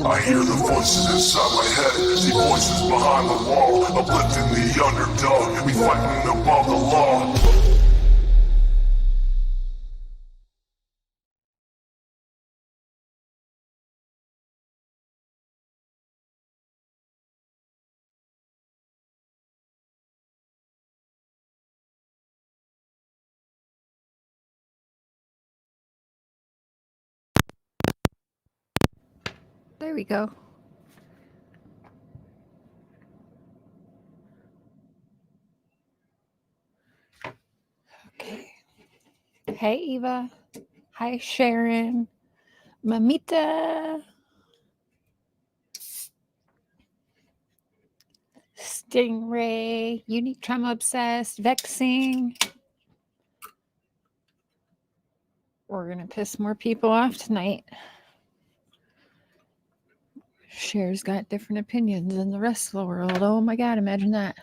I hear the voices inside my head, see voices behind the wall, uplifting the underdog, we fighting above the law. There we go. Okay. Hey, Eva. Hi, Sharon. Mamita. Stingray. Unique Trauma Obsessed. Vexing. We're going to piss more people off tonight. Cher's got different opinions than the rest of the world. Oh my God, imagine that.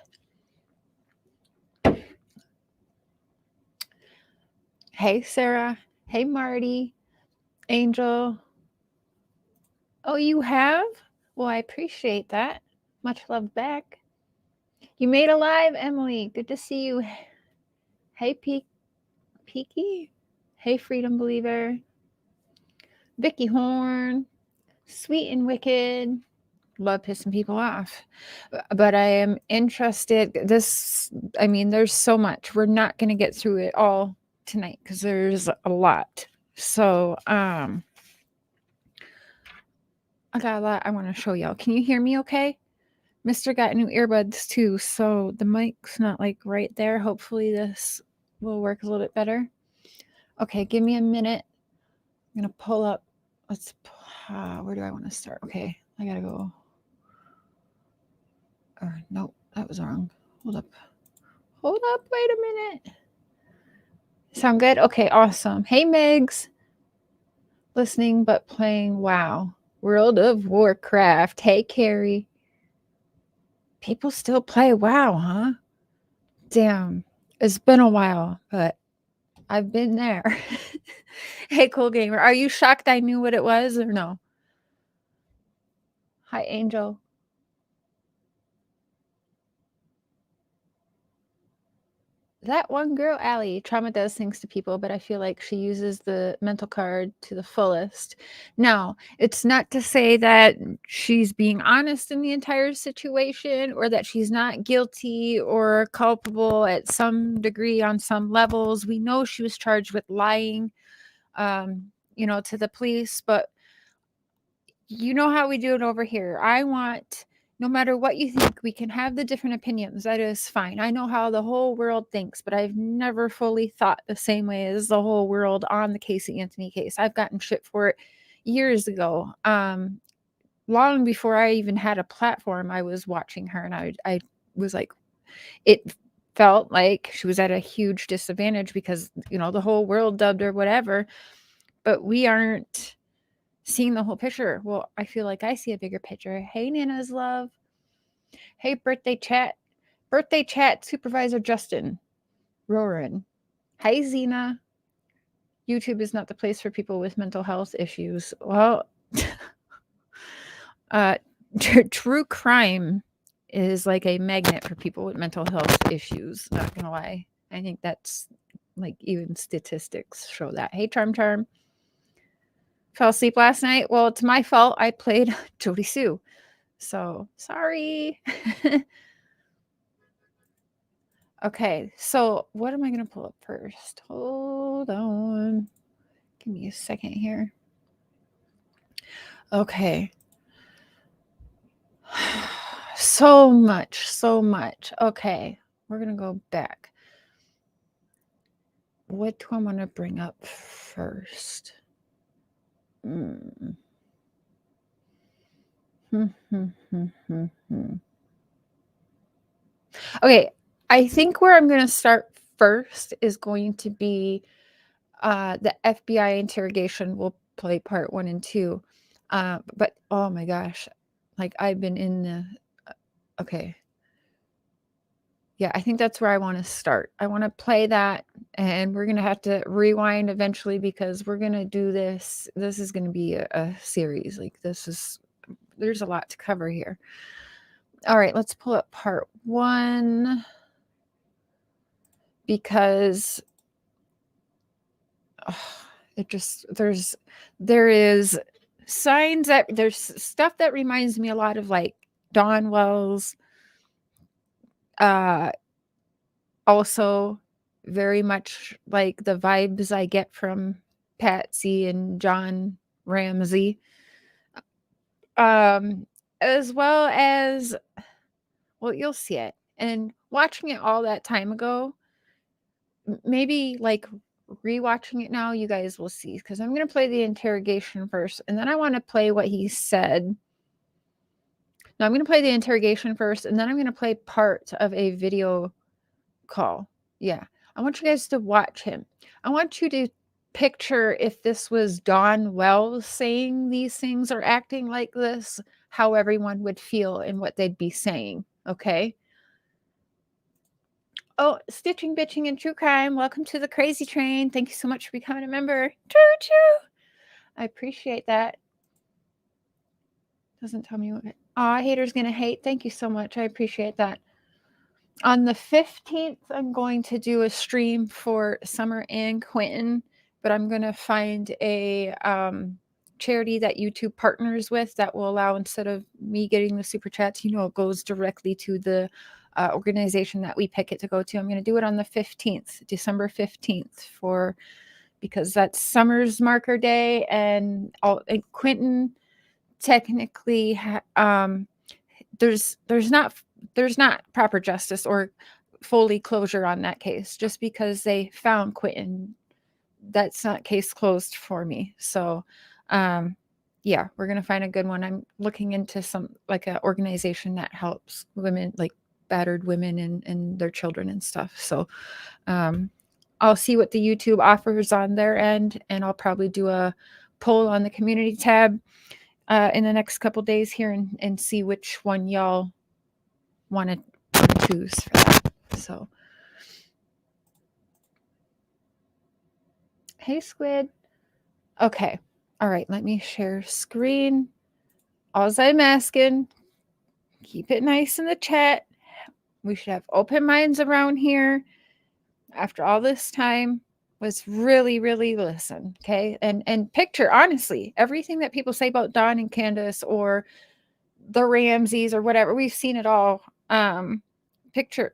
Hey, Sarah. Hey, Marty. Angel. Oh, you have? Well, I appreciate that. Much love back. You made a live, Emily. Good to see you. Hey, Peaky. Hey, Freedom Believer. Vicky Horn. Sweet and Wicked. Love pissing people off. But I am interested. There's so much. We're not going to get through it all tonight because there's a lot. So, I got a lot I want to show y'all. Can you hear me okay? Mr. got new earbuds too, so the mic's not like right there. Hopefully this will work a little bit better. Okay, give me a minute. I'm gonna pull up. Where do I want to start? Okay, I gotta go. Nope, that was wrong. Hold up. Wait a minute. Sound good? Okay, awesome. Hey, Megs. Listening but playing WoW. World of Warcraft. Hey, Carrie. People still play WoW, huh? Damn. It's been a while, but I've been there. Hey, Cool Gamer. Are you shocked I knew what it was or no? Hi, Angel. That one girl, Allie, trauma does things to people, but I feel like she uses the mental card to the fullest. Now, it's not to say that she's being honest in the entire situation or that she's not guilty or culpable at some degree on some levels. We know she was charged with lying, to the police, but you know how we do it over here. I want, no matter what you think, we can have the different opinions. That is fine. I know how the whole world thinks, but I've never fully thought the same way as the whole world on the Casey Anthony case. I've gotten shit for it years ago. Long before I even had a platform, I was watching her and I was like, it felt like she was at a huge disadvantage because, the whole world dubbed her whatever, but we aren't seeing the whole picture. Well, I feel like I see a bigger picture. Hey, Nana's love. Hey, birthday chat. Birthday chat supervisor Justin. Roarin. Hi, Zena. YouTube is not the place for people with mental health issues. Well, true crime is like a magnet for people with mental health issues. Not gonna lie. I think that's like even statistics show that. Hey, Charm. Fell asleep last night. Well, it's my fault. I played Jody Sue. So sorry. Okay, so what am I going to pull up first? Hold on. Give me a second here. Okay. So much. Okay, we're going to go back. What do I want to bring up first? Okay, I think where I'm going to start first is going to be the FBI interrogation. We'll play part 1 and 2. But oh my gosh, like I've been in the okay. Yeah, I think that's where I want to start. I want to play that, and we're going to have to rewind eventually because we're going to do this. This is going to be a series. Like, this is there's a lot to cover here. All right, let's pull up part 1 because there is signs that there's stuff that reminds me a lot of like Dawn Wells. Also very much like the vibes I get from Patsy and John Ramsey. As well as, well, you'll see it. And watching it all that time ago, maybe like rewatching it now, you guys will see. Because I'm going to play the interrogation first, and then I want to play what he said. No, I'm going to play the interrogation first, and then I'm going to play part of a video call. Yeah. I want you guys to watch him. I want you to picture if this was Dawn Wells saying these things or acting like this, how everyone would feel and what they'd be saying. Okay. Oh, Stitching, Bitching, and True Crime. Welcome to the Crazy Train. Thank you so much for becoming a member. Choo. I appreciate that. Doesn't tell me what. Aw, haters gonna hate. Thank you so much. I appreciate that. On the 15th, I'm going to do a stream for Summer and Quentin, but I'm going to find a charity that YouTube partners with that will allow, instead of me getting the super chats, it goes directly to the organization that we pick it to go to. I'm going to do it on the 15th, December 15th, because that's Summer's marker day, and Quentin technically there's not proper justice or fully closure on that case. Just because they found Quentin, that's not case closed for me. So yeah, we're gonna find a good one. I'm looking into some like an organization that helps women, like battered women and their children and stuff. So I'll see what the YouTube offers on their end, and I'll probably do a poll on the community tab in the next couple days here and see which one y'all want to choose for that. So, hey, Squid. Okay. All right. Let me share screen. All I'm asking, keep it nice in the chat. We should have open minds around here. After all this time, was really, really listen. Okay. And picture, honestly, everything that people say about Dawn and Candace or the Ramseys or whatever. We've seen it all. Picture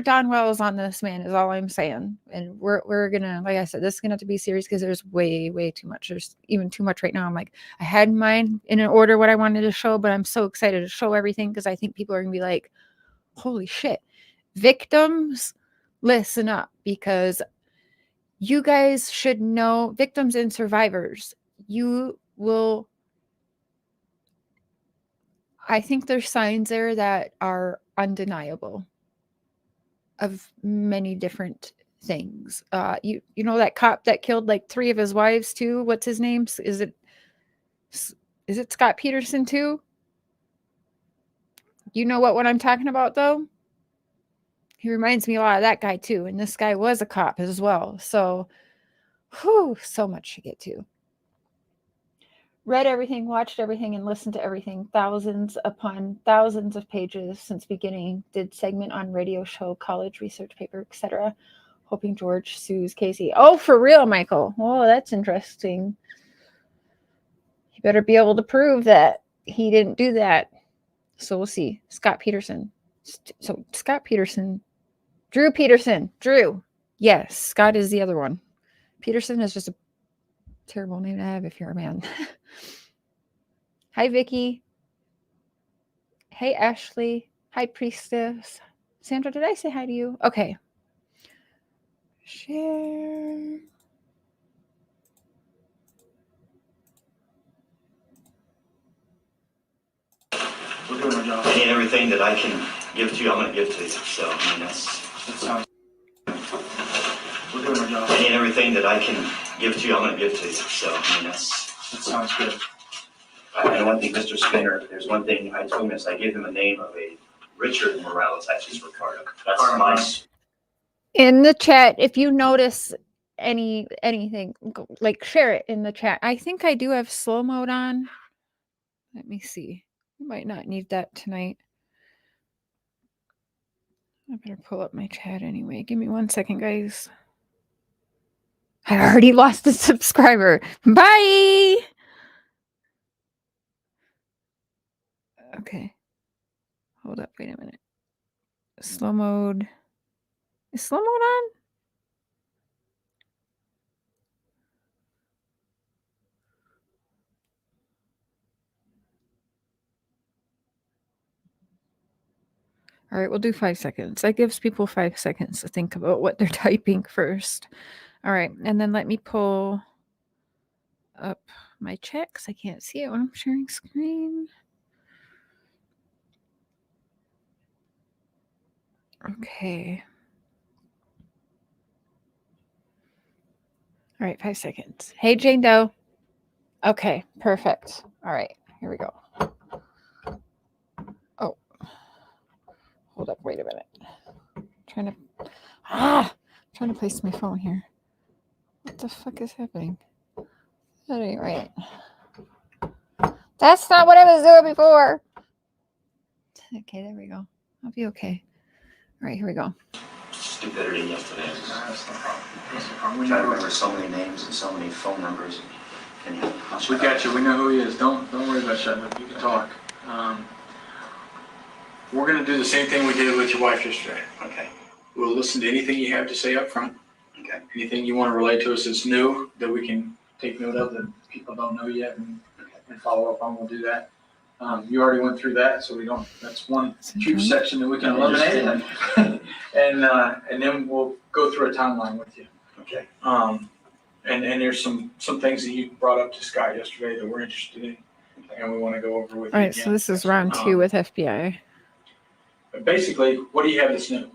Dawn Wells on this man is all I'm saying. And we're gonna, like I said, this is gonna have to be serious because there's way too much. There's even too much right now. I'm like, I had in mind in an order what I wanted to show, but I'm so excited to show everything because I think people are gonna be like, holy shit. Victims, listen up, because you guys should know, victims and survivors, I think there's signs there that are undeniable of many different things. You know that cop that killed like 3 of his wives too? What's his name? Is it Scott Peterson too? You know what I'm talking about though? He reminds me a lot of that guy too. And this guy was a cop as well. So, so much to get to. Read everything, watched everything, and listened to everything. Thousands upon thousands of pages since beginning. Did segment on radio show, college research paper, etc. Hoping George sues Casey. Oh, for real, Michael. Oh, that's interesting. You better be able to prove that he didn't do that. So we'll see. Scott Peterson. So Scott Peterson. Drew Peterson. Drew. Yes, Scott is the other one. Peterson is just a terrible name to have if you're a man. Hi, Vicky. Hey, Ashley. Hi, Priestess. Sandra, did I say hi to you? Okay. Share. We're doing our job. Any and everything that I can give to you, I'm going to give to you. So, I mean, that sounds. We're doing our job. Any and everything that I can give to you, I'm going to give to you. So, I mean, that sounds good. And one thing, Mr. Skinner, there's one thing I told him is I gave him a name of a Richard Morales, actually is Ricardo. That's mine. In the chat, if you notice anything, like share it in the chat. I think I do have slow mode on. Let me see. You might not need that tonight. I better pull up my chat anyway. Give me 1 second, guys. I already lost a subscriber. Bye. Okay. Hold up. Wait a minute. Slow mode. Is slow mode on? All right, we'll do 5 seconds. That gives people 5 seconds to think about what they're typing first. All right, and then let me pull up my chat because I can't see it when I'm sharing screen. Okay. All right, 5 seconds. Hey, Jane Doe. Okay, perfect. All right, here we go. Oh, hold up. Wait a minute. Trying to place my phone here. What the fuck is happening? That ain't right. That's not what I was doing before. Okay, there we go. I'll be okay. All right, here we go. Stupidity yesterday. I'm trying to remember so many names and so many phone numbers. We got you. We know who he is. Don't worry about shutting up. You can talk. We're going to do the same thing we did with your wife yesterday. Okay. We'll listen to anything you have to say up front. Okay. Anything you want to relate to us that's new that we can take note of that people don't know yet and follow up on, we'll do that. You already went through that, so we don't. That's one huge section that we can eliminate, and then we'll go through a timeline with you. Okay. And there's some things that you brought up to Scott yesterday that we're interested in, and we want to go over with you. All right, so this is round 2 with FBI. But basically, what do you have that's new?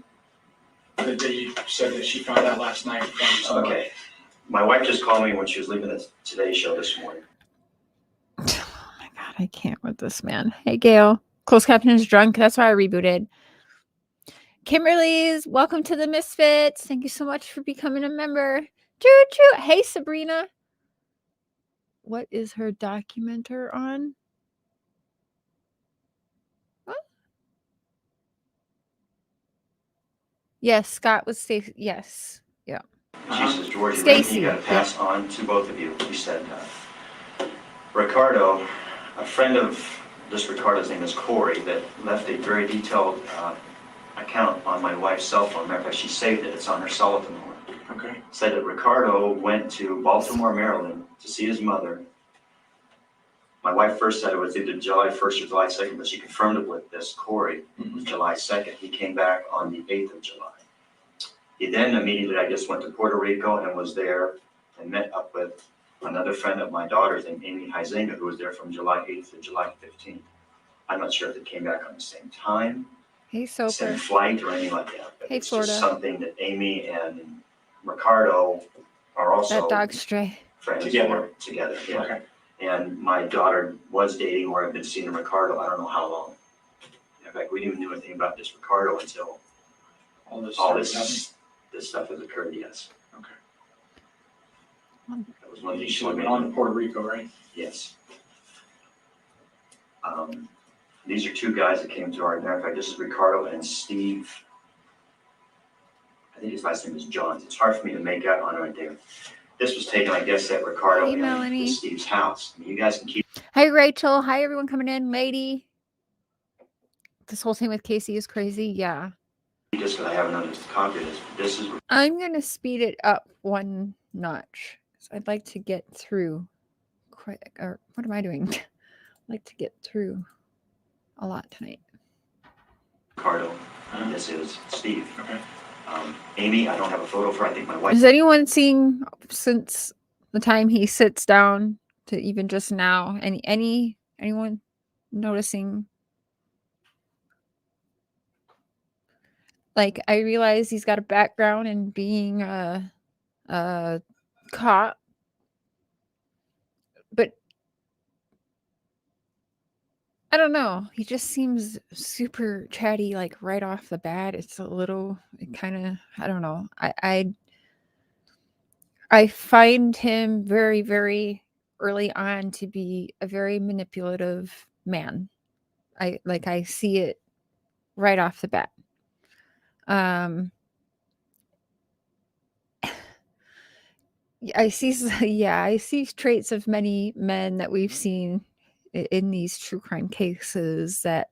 That you said that she found out last night from somebody. Okay. My wife just called me when she was leaving the Today Show this morning. Oh my God, I can't with this man. Hey, Gail. Close Captain is drunk. That's why I rebooted. Kimberly's, welcome to the Misfits. Thank you so much for becoming a member. Choo-choo. Hey, Sabrina. What is her documenter on? What? Yes, Scott was Stacey. Yes. Yeah. She says, George, Stacey. You got to pass on to both of you. You said, Ricardo, a friend of this Ricardo's name is Corey, that left a very detailed account on my wife's cell phone. Matter of fact, she saved it. It's on her cell phone. Okay. Said that Ricardo went to Baltimore, Maryland to see his mother. My wife first said it was either July 1st or July 2nd, but she confirmed it with this Corey. It was July 2nd. He came back on the 8th of July. He then immediately, I guess, went to Puerto Rico and was there and met up with another friend of my daughter's named Amy Huizenga, who was there from July 8th to July 15th. I'm not sure if they came back on the same time, Hey, Soper. same flight, or anything like that. But Hey, it's Florida. just something that Amy and Ricardo are also That dog stray. friends Together. Together, yeah. Okay. And my daughter was dating or had been seeing Ricardo, I don't know how long. In fact, we didn't even know anything about this Ricardo until All this stuff has occurred, yes. Okay. That was one of the She went on to Puerto Rico, right? Yes. These are two guys that came to our, matter of fact, this is Ricardo and Steve. I think his last name is Johns. It's hard for me to make out on right there. This was taken, I guess, at Ricardo Hey, Melanie. and Steve's house. I mean, you guys can keep Hi, Rachel. Hi, everyone coming in. Lady. This whole thing with Casey is crazy. Yeah. this because I have another copy of this. This is I'm going to speed it up 1 notch. I'd like to get through quick. Or what am I doing? I'd like to get through a lot tonight. Ricardo. And this is Steve. Okay. Amy, I don't have a photo for her. I think my wife. Is anyone seeing since the time he sits down to even just now? Anyone noticing? Like, I realize he's got a background in being a cop, but I don't know. He just seems super chatty, like right off the bat. It's a little kind of, I don't know. I find him very, very early on to be a very manipulative man. I see it right off the bat. I see traits of many men that we've seen in these true crime cases that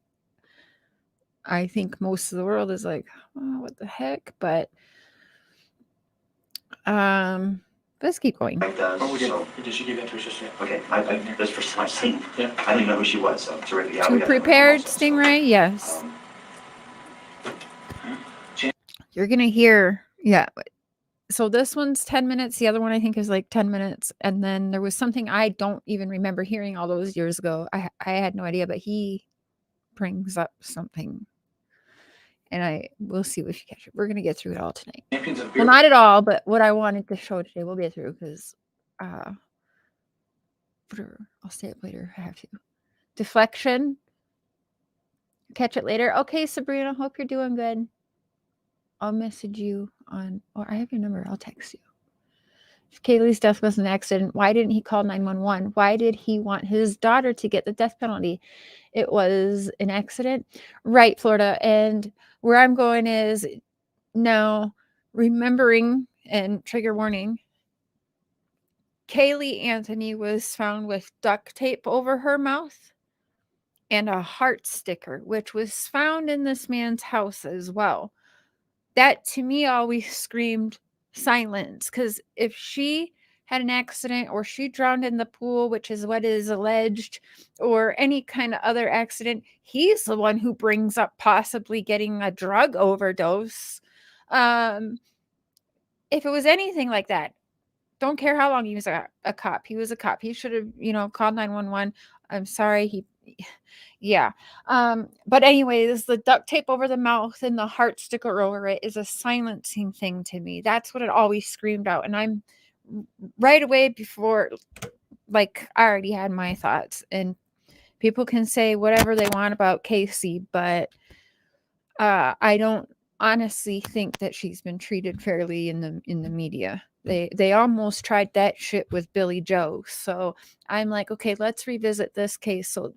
I think most of the world is like, oh, what the heck? But let's keep going. Did she give that to her sister? Okay, that's the first time I've seen. Yeah. I didn't even know who she was, so terrific. Yeah, Too we got that one prepared, also, so, Stingray? Yes. um, You're gonna hear, yeah. So this one's 10 minutes. The other one I think is like 10 minutes. And then there was something I don't even remember hearing all those years ago. I had no idea, but he brings up something. And we'll see if you catch it. We're gonna get through it all tonight. Champions of Well, beer. not at all, but what I wanted to show today, we'll get through because I'll stay up later if I have to. Deflection. Catch it later. Okay, Sabrina, hope you're doing good. I'll message you or I have your number. I'll text you. If Kaylee's death was an accident, why didn't he call 911? Why did he want his daughter to get the death penalty? It was an accident. Right, Florida. And where I'm going is now remembering, and trigger warning, Kaylee Anthony was found with duct tape over her mouth and a heart sticker, which was found in this man's house as well. That to me always screamed silence, because if she had an accident or she drowned in the pool, which is what is alleged, or any kind of other accident, he's the one who brings up possibly getting a drug overdose. If it was anything like that, don't care how long he was a cop. He was a cop. He should have, called 911. I'm sorry. Yeah. But anyways, the duct tape over the mouth and the heart sticker over it is a silencing thing to me. That's what it always screamed out. And I'm right away before, like, I already had my thoughts. And people can say whatever they want about Casey, but I don't honestly think that she's been treated fairly in the media. They almost tried that shit with Billy Joe. So I'm like, okay, let's revisit this case. So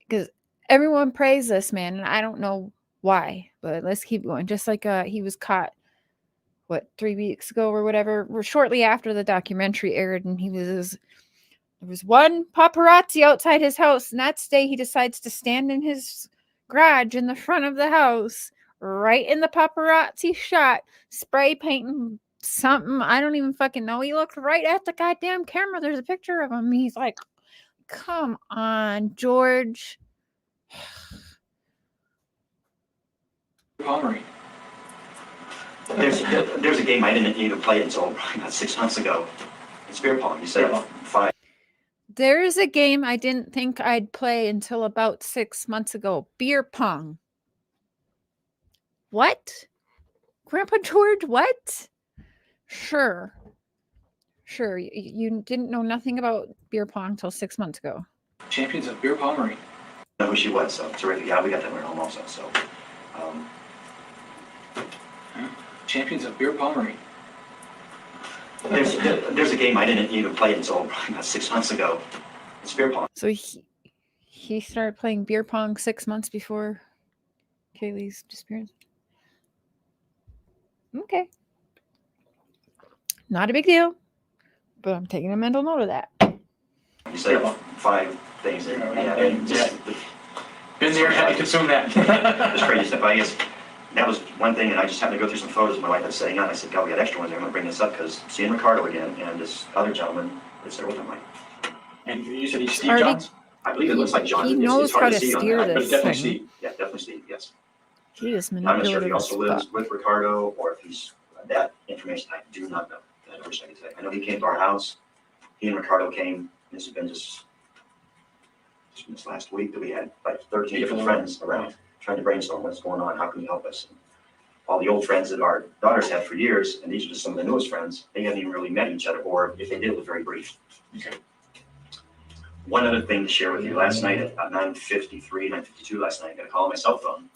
because everyone praised this man, and I don't know why, but let's keep going. Just like he was caught 3 weeks ago or whatever, or shortly after the documentary aired, and there was one paparazzi outside his house, and that day he decides to stand in his garage in the front of the house, right in the paparazzi shot, spray painting something. I don't even fucking know. He looked right at the goddamn camera. There's a picture of him. He's like, come on, George. Pomeroy. There's a game I didn't even play until about 6 months ago. It's beer pong. You said 5. There's a game I didn't think I'd play until about 6 months ago. Beer pong. What? Grandpa George, what? Sure. You didn't know nothing about beer pong until 6 months ago. Champions of beer Pomeroy. I know who she was, so terrific. Yeah, we got that one at home also, so. Champions of beer Pomeroy. There's a game I didn't even play until about 6 months ago. It's beer pong. So he started playing beer pong 6 months before Kaylee's disappearance. Okay. Not a big deal, but I'm taking a mental note of that. You said 5 things that, and just Been there, had to consume that. just crazy stuff. I guess that was one thing, and I just happened to go through some photos of my wife that's sitting on. I said, God, we got extra ones there. I'm going to bring this up because seeing Ricardo again and this other gentleman that's there with him. And you said he's Steve Johns? I believe it looks like John. He knows hard how to see on steer that. But this definitely thing. Steve. Yeah, definitely Steve, yes. He is I'm not sure if he manipulative also as lives fuck. with Ricardo or if he's that information I do not know. I wish I could say. I know he came to our house. He and Ricardo came. This has been just this last week that we had like 13 different friends around trying to brainstorm what's going on. How can you help us? And all the old friends that our daughters had for years, and these are just some of the newest friends. They haven't even really met each other, or if they did, it was very brief. Okay. One other thing to share with you. Last night at about 9:53, 9:52 last night, I got a call on my cell phone.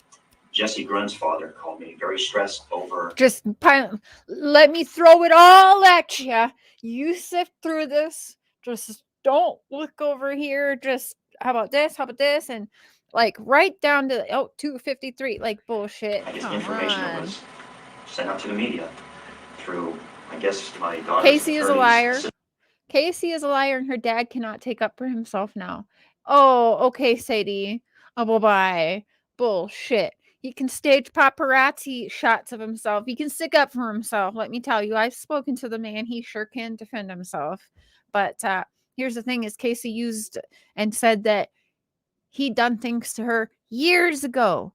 Jesse Grunn's father called me, very stressed over. Let me throw it all at you. You sift through this. Just don't look over here. how about this? How about this? And like right down to 253, like bullshit. I guess Come information that on. was sent out to the media through, I guess, my daughter's Casey is a liar. attorneys. Casey is a liar, and her dad cannot take up for himself now. Oh, okay, Sadie. Oh, bye-bye. Bullshit. He can stage paparazzi shots of himself. He can stick up for himself. Let me tell you, I've spoken to the man. He sure can defend himself. But here's the thing: is Casey used and said that he'd done things to her years ago.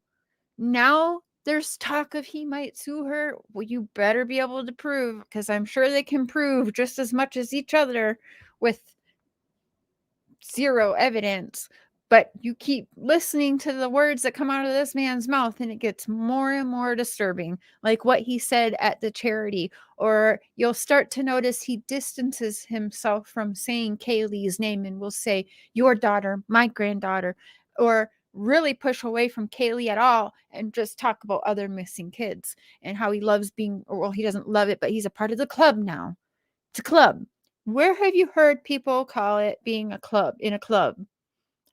Now there's talk of he might sue her. Well, you better be able to prove, because I'm sure they can prove just as much as each other with zero evidence. But you keep listening to the words that come out of this man's mouth, and it gets more and more disturbing, like what he said at the charity. Or you'll start to notice he distances himself from saying Kaylee's name and will say, your daughter, my granddaughter, or really push away from Kaylee at all and just talk about other missing kids and how he loves being, or well, he doesn't love it, but he's a part of the club now. It's a club. Where have you heard people call it being a club, in a club?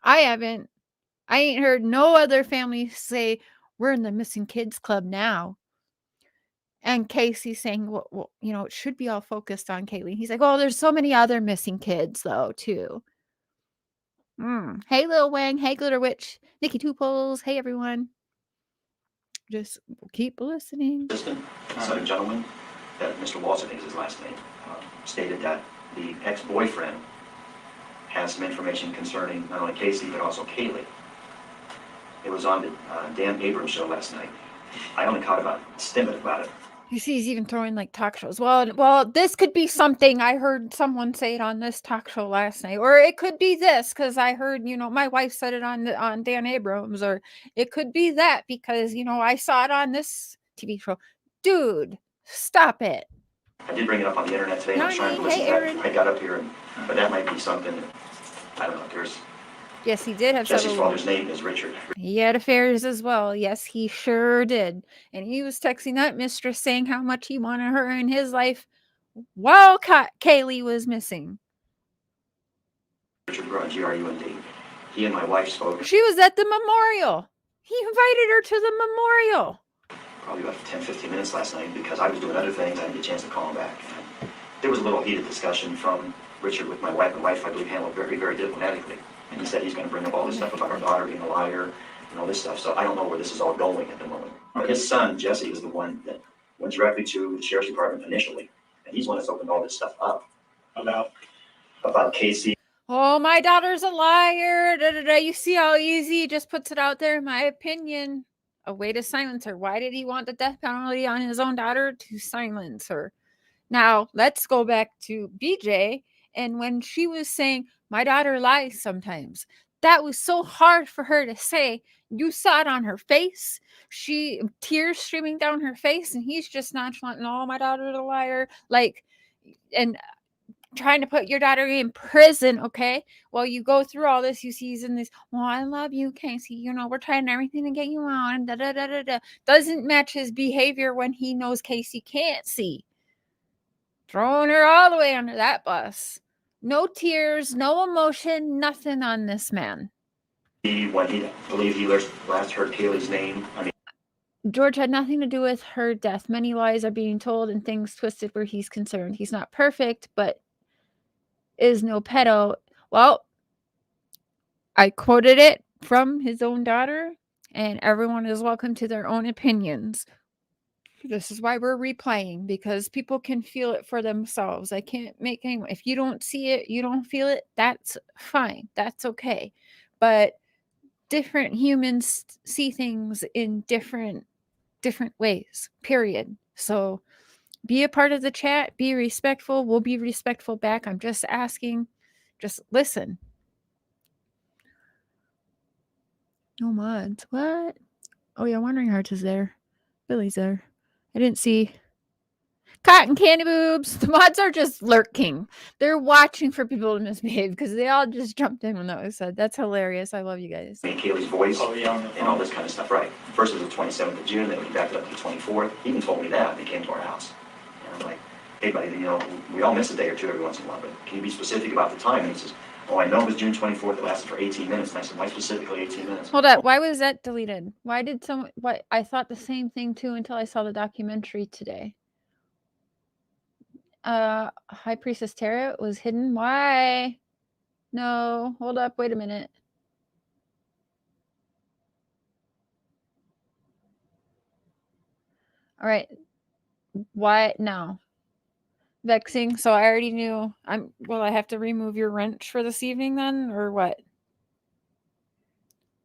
I haven't. I ain't heard no other family say we're in the missing kids club now. And Casey saying, well, it should be all focused on Kaylee. He's like, oh, there's so many other missing kids though too. Hey, Lil Wang. Hey, Glitter Witch. Nikki Tuples. Hey, everyone. Just keep listening. Assistant, a gentleman, that Mr. Walsh, I think is his last name, stated that the ex-boyfriend has some information concerning not only Casey, but also Kaylee. It was on the Dan Abrams show last night. I only caught about a snippet about it. You see, he's even throwing like talk shows. Well, this could be something. I heard someone say it on this talk show last night, or it could be this because I heard, my wife said it on Dan Abrams, or it could be that because I saw it on this TV show. Dude, stop it. I did bring it up on the internet today. And I was trying to listen to I got up here, but that might be something. I don't know. There's. Yes, he did have Jesse's several. father's name is Richard. He had affairs as well. Yes, he sure did. And he was texting that mistress saying how much he wanted her in his life while Kaylee was missing. Richard Grunge, G-R-U-N-D. He and my wife spoke. She was at the memorial. He invited her to the memorial. Probably about 10, 15 minutes last night because I was doing other things. I didn't get a chance to call him back. And there was a little heated discussion from Richard with my wife. My wife, I believe, handled very, very diplomatically. And he said he's going to bring up all this stuff about our daughter being a liar and all this stuff. So I don't know where this is all going at the moment. But his son, Jesse, is the one that went directly to the sheriff's department initially. And he's the one that's opened all this stuff up. About Casey. Oh, my daughter's a liar. Da, da, da. You see how easy he just puts it out there, in my opinion. A way to silence her. Why did he want the death penalty on his own daughter? To silence her. Now, let's go back to BJ. And when she was saying, my daughter lies sometimes, that was so hard for her to say. You saw it on her face. Tears streaming down her face, and he's just nonchalant. No, my daughter's a liar. And trying to put your daughter in prison, okay? Well, you go through all this, you see he's in this, well, I love you, Casey. We're trying everything to get you on. Da, da, da, da, da. Doesn't match his behavior when he knows Casey can't see. Throwing her all the way under that bus. No tears, no emotion, nothing on this man. When he believed he last heard Kaylee's name, George had nothing to do with her death. Many lies are being told and things twisted where he's concerned. He's not perfect, but is no pedo. Well, I quoted it from his own daughter, and everyone is welcome to their own opinions. This is why we're replaying, because people can feel it for themselves. I can't make anyone. If you don't see it, you don't feel it, that's fine. That's okay. But different humans see things in different ways, period. So be a part of the chat. Be respectful. We'll be respectful back. I'm just asking. Just listen. No mods. What? Oh, yeah, Wandering Hearts is there. Billy's there. I didn't see Cotton Candy Boobs. The mods are just lurking. They're watching for people to misbehave because they all just jumped in when that was said. That's hilarious. I love you guys. And Kaylee's voice and all this kind of stuff, right? First it was the 27th of June, then we backed it up to the 24th. He even told me that when he came to our house. And I'm like, hey buddy, we all miss a day or two every once in a while, but can you be specific about the time? And he says, Oh, I know it was June 24th. It lasted for 18 minutes. And I said, why specifically 18 minutes? Hold up. Why was that deleted? Why did someone? Why I thought the same thing too until I saw the documentary today. High Priestess Tara was hidden. Why? No. Hold up. Wait a minute. All right. Why? No. Vexing. So I already knew. Will I have to remove your wrench for this evening then, or what?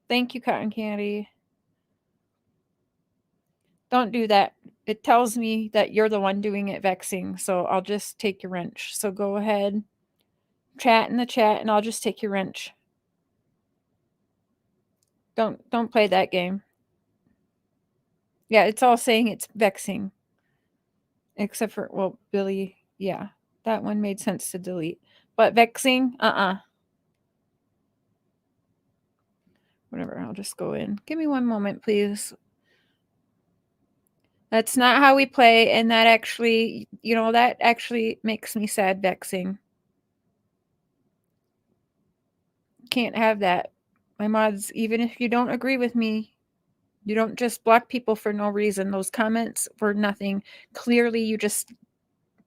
Thank you, Cotton Candy. Don't do that. It tells me that you're the one doing it, Vexing. So I'll just take your wrench. So go ahead, chat in the chat, and I'll just take your wrench. Don't play that game. Yeah, it's all saying it's Vexing. Except for, well, Billy, yeah. That one made sense to delete. But Vexing, whatever, I'll just go in. Give me one moment, please. That's not how we play, and that actually, that actually makes me sad, Vexing. Can't have that. My mods, even if you don't agree with me, you don't just block people for no reason. Those comments were nothing. Clearly,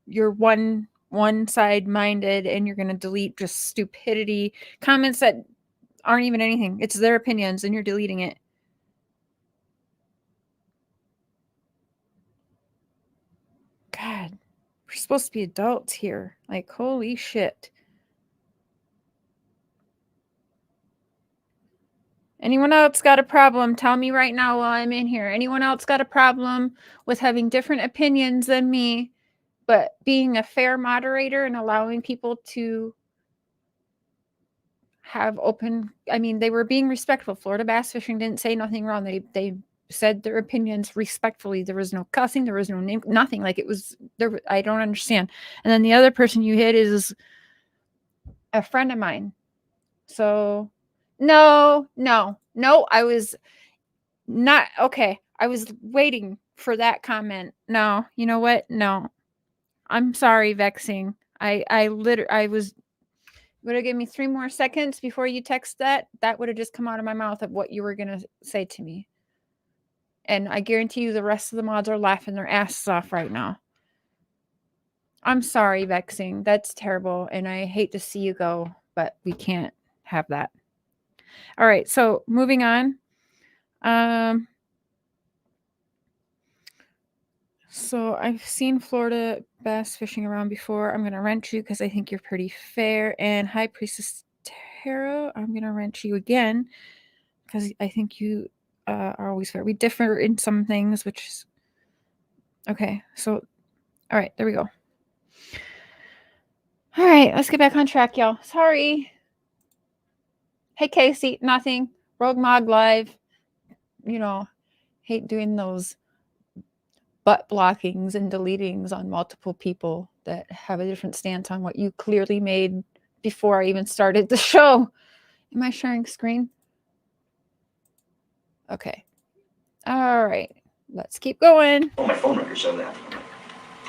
you're one-side minded, and you're going to delete just stupidity. Comments that aren't even anything. It's their opinions, and you're deleting it. God, we're supposed to be adults here. Like, holy shit. Anyone else got a problem? Tell me right now while I'm in here. Anyone else got a problem with having different opinions than me, but being a fair moderator and allowing people to have open... I mean, they were being respectful. Florida Bass Fishing didn't say nothing wrong. They said their opinions respectfully. There was no cussing. There was no name, nothing. Like, it was there. I don't understand. And then the other person you hit is a friend of mine. So no, I was not okay. I was waiting for that comment. No, you know what? No, I'm sorry, Vexing. I was... would have given me 3 more seconds before you text that. That would have just come out of my mouth of what you were going to say to me. And I guarantee you the rest of the mods are laughing their asses off right now. I'm sorry, Vexing. That's terrible. And I hate to see you go, but we can't have that. All right. So moving on. So I've seen Florida Bass Fishing around before. I'm going to wrench you because I think you're pretty fair. And High Priestess Tarot, I'm going to wrench you again because I think you are always fair. We differ in some things, which is... okay. So, all right, there we go. All right, let's get back on track, y'all. Sorry. Hey, Casey, nothing. Rogue Mod Live. Hate doing those butt blockings and deletings on multiple people that have a different stance on what you clearly made before I even started the show. Am I sharing screen? Okay. All right. Let's keep going. Oh, my phone record showed that.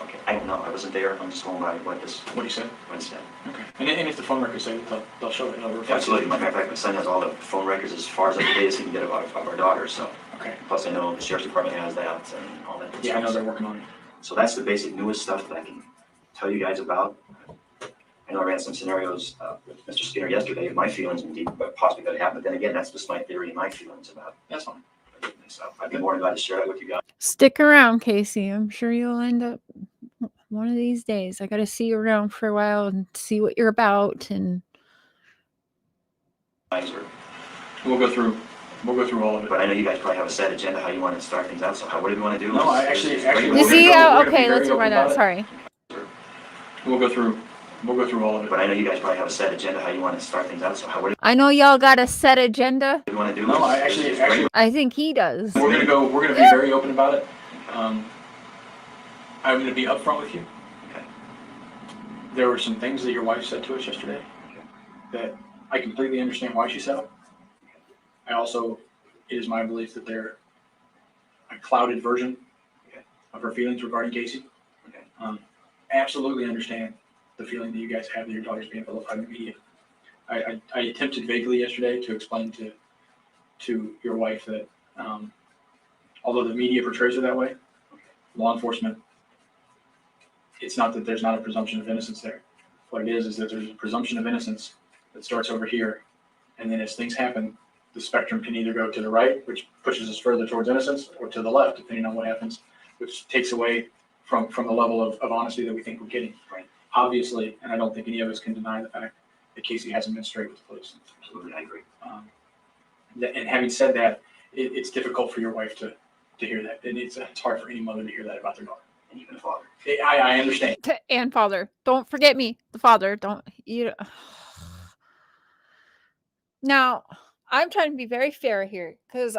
Okay, I don't know. I wasn't there. I'm just going by what you said? Wednesday. Okay. And if the phone records say they'll show it. Absolutely. Matter of fact, my son has all the phone records as far as up to date as he can get of our daughter. So. Okay. Plus, I know the sheriff's department has that and all that. Yeah, I know they're working on it. So that's the basic newest stuff that I can tell you guys about. I know I ran some scenarios with Mr. Skinner yesterday. My feelings indeed, but possibly going to happen. But then again, that's just my theory and my feelings about it. That's fine. So I'd be more than glad to share that with you guys. Stick around, Casey. I'm sure you'll end up one of these days. I got to see you around for a while and see what you're about. And we'll go through all of it. But I know you guys probably have a set agenda how you want to start things out. So what do you want to do? No, I actually. You see? Okay, let's try that. Sorry. We'll go through all of it. But I know you guys probably have a set agenda how you want to start things out. So I know y'all got a set agenda. What do you want to do? No, I actually. I think he does. We're gonna be very open about it. I'm gonna be upfront with you. Okay. There were some things that your wife said to us yesterday that I completely understand why she said them. It is my belief that they're a clouded version of her feelings regarding Casey. Absolutely understand the feeling that you guys have that your daughter's being vilified in the media. I attempted vaguely yesterday to explain to your wife that although the media portrays her that way, law enforcement, it's not that there's not a presumption of innocence there. What it is that there's a presumption of innocence that starts over here, and then as things happen, the spectrum can either go to the right, which pushes us further towards innocence, or to the left, depending on what happens, which takes away from the level of honesty that we think we're getting. Right. Obviously, and I don't think any of us can deny the fact that Casey hasn't been straight with the police. Absolutely, I agree. And having said that, it's difficult for your wife to hear that. And it's hard for any mother to hear that about their daughter. And even a father. I understand. And father. Don't forget me. The father. Don't you? Now, I'm trying to be very fair here because,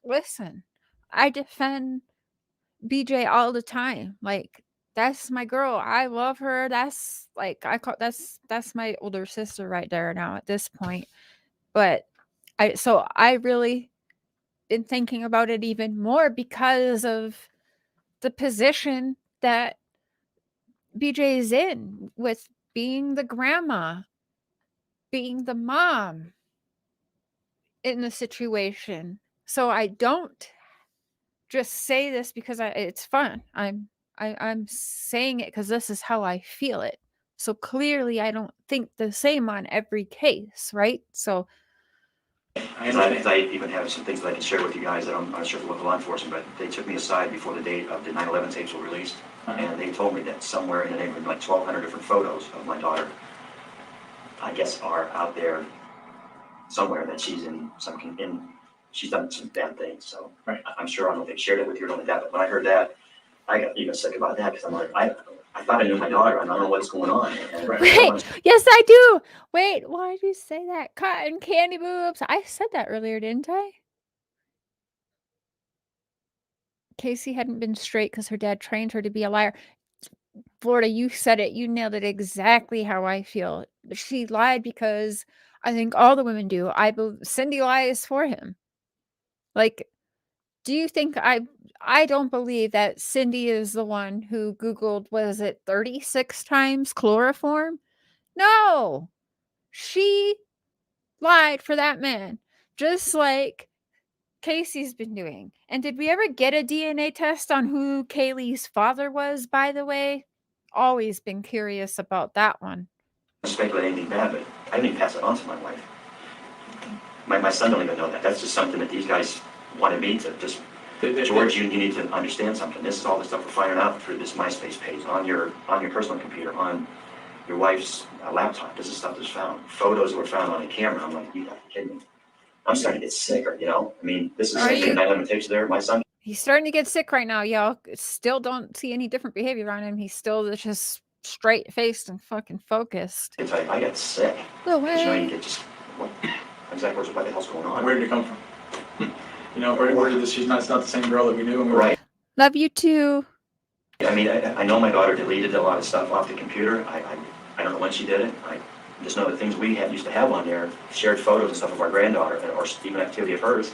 listen, I defend BJ all the time. Like, that's my girl. I love her. That's like that's my older sister right there now at this point. But I really been thinking about it even more because of the position that BJ is in with being the grandma, being the mom in the situation. So I don't just say this because it's fun. I'm saying it because this is how I feel it. So clearly I don't think the same on every case, right? So Because I even have some things that I can share with you guys that I'm not sure if local law enforcement, but they took me aside before the date of the 9/11 tapes were released, and they told me that somewhere in the neighborhood, like 1,200 different photos of my daughter, I guess, are out there somewhere that she's she's done some bad things. So right. I'm sure I don't know if they shared it with you or not like that, but when I heard that, I got even sick about that because I'm like, I thought I knew my daughter, and I don't know what's going on. And wait, yes, I do. Wait, why did you say that? Cotton candy boobs. I said that earlier, didn't I? Casey hadn't been straight because her dad trained her to be a liar. Florida, you said it. You nailed it exactly how I feel. She lied because I think all the women do. Cindy lies for him. Like, do you think I don't believe that Cindy is the one who Googled, was it 36 times chloroform? No, she lied for that man, just like Casey's been doing. And did we ever get a DNA test on who Kaylee's father was, by the way? Always been curious about that one. speculate anything bad, but I didn't even pass it on to my wife. My son don't even know that. That's just something that these guys wanted me to just. George, you need to understand something. This is all the stuff we're finding out through this MySpace page on your personal computer, on your wife's laptop. This is stuff that's found. Photos that were found on a camera. I'm like, you gotta be kidding me. I'm starting to get sicker, you know? I mean, this is something that I'm tapes there. My son. He's starting to get sick right now, y'all. Still don't see any different behavior on him. He's still just straight-faced and fucking focused. I tell you, I got sick. No way. You know, you get just, what the hell's going on? Where did it come from? You know, where did this? It's not the same girl that we knew. Right. Love you too. I mean, I know my daughter deleted a lot of stuff off the computer. I don't know when she did it. I just know the things we used to have on there, shared photos and stuff of our granddaughter, or even activity of hers,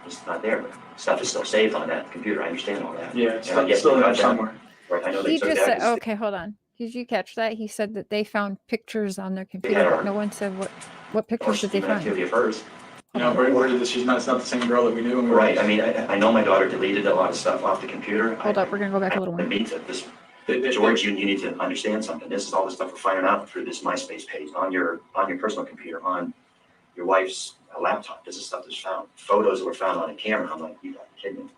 it's not there. But stuff is still saved on that computer. I understand all that. Yeah, it's still there somewhere. Right. I know He they took just that. said, okay, hold on. Did you catch that? He said that they found pictures on their computer, but no one said what pictures did they even find. activity of hers. You know, where did this? It's not the same girl that we knew. Right. I mean, I know my daughter deleted a lot of stuff off the computer. Hold up, we're gonna go back a little more. George, you need to understand something. This is all the stuff we're finding out through this MySpace page on your personal computer, on your wife's laptop. This is stuff that's found. Photos that were found on a camera. I'm like, you gotta be kidding me.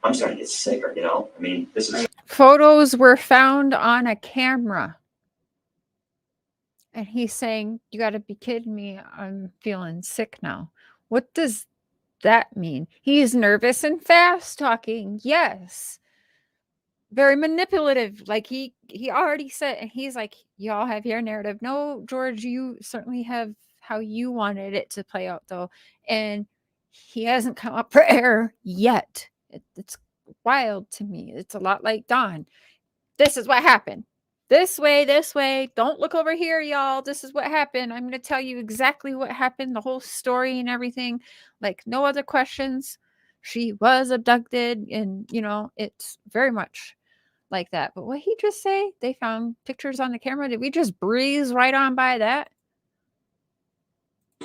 I'm starting to get sicker, you know? I mean, this is. Photos were found on a camera. And he's saying, you gotta be kidding me. I'm feeling sick now. What does that mean? He's nervous and fast talking. Yes. Very manipulative. Like he already said, and he's like, y'all have your narrative. No, George, you certainly have how you wanted it to play out, though. And he hasn't come up for air yet. It's wild to me. It's a lot like Don. This is what happened. This way. Don't look over here, y'all. This is what happened. I'm going to tell you exactly what happened, the whole story and everything. Like, no other questions. She was abducted, and, you know, it's very much like that. But what he just say? They found pictures on the camera. Did we just breeze right on by that?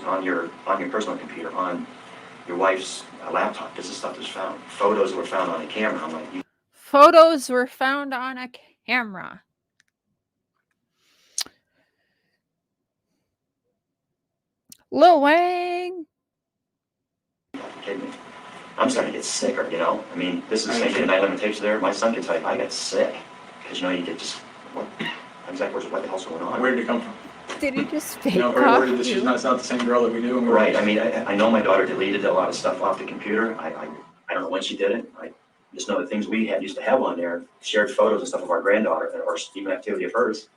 on your personal computer, on your wife's laptop. This is stuff that's found. Photos were found on a camera. I'm like, Photos were found on a camera. Lil Wang. kidding me? I'm starting to get sicker, you know? I mean, this is the same thing, the night limitations there. My son can tell you, I got sick. Because, you know, you get just, what the hell's going on? Where did it come from? Did he just fake You know, off worried that she's not the same girl that we knew. And Right, I mean, I know my daughter deleted a lot of stuff off the computer. I don't know when she did it. I just know the things we used to have on there, shared photos and stuff of our granddaughter, or even activity of hers,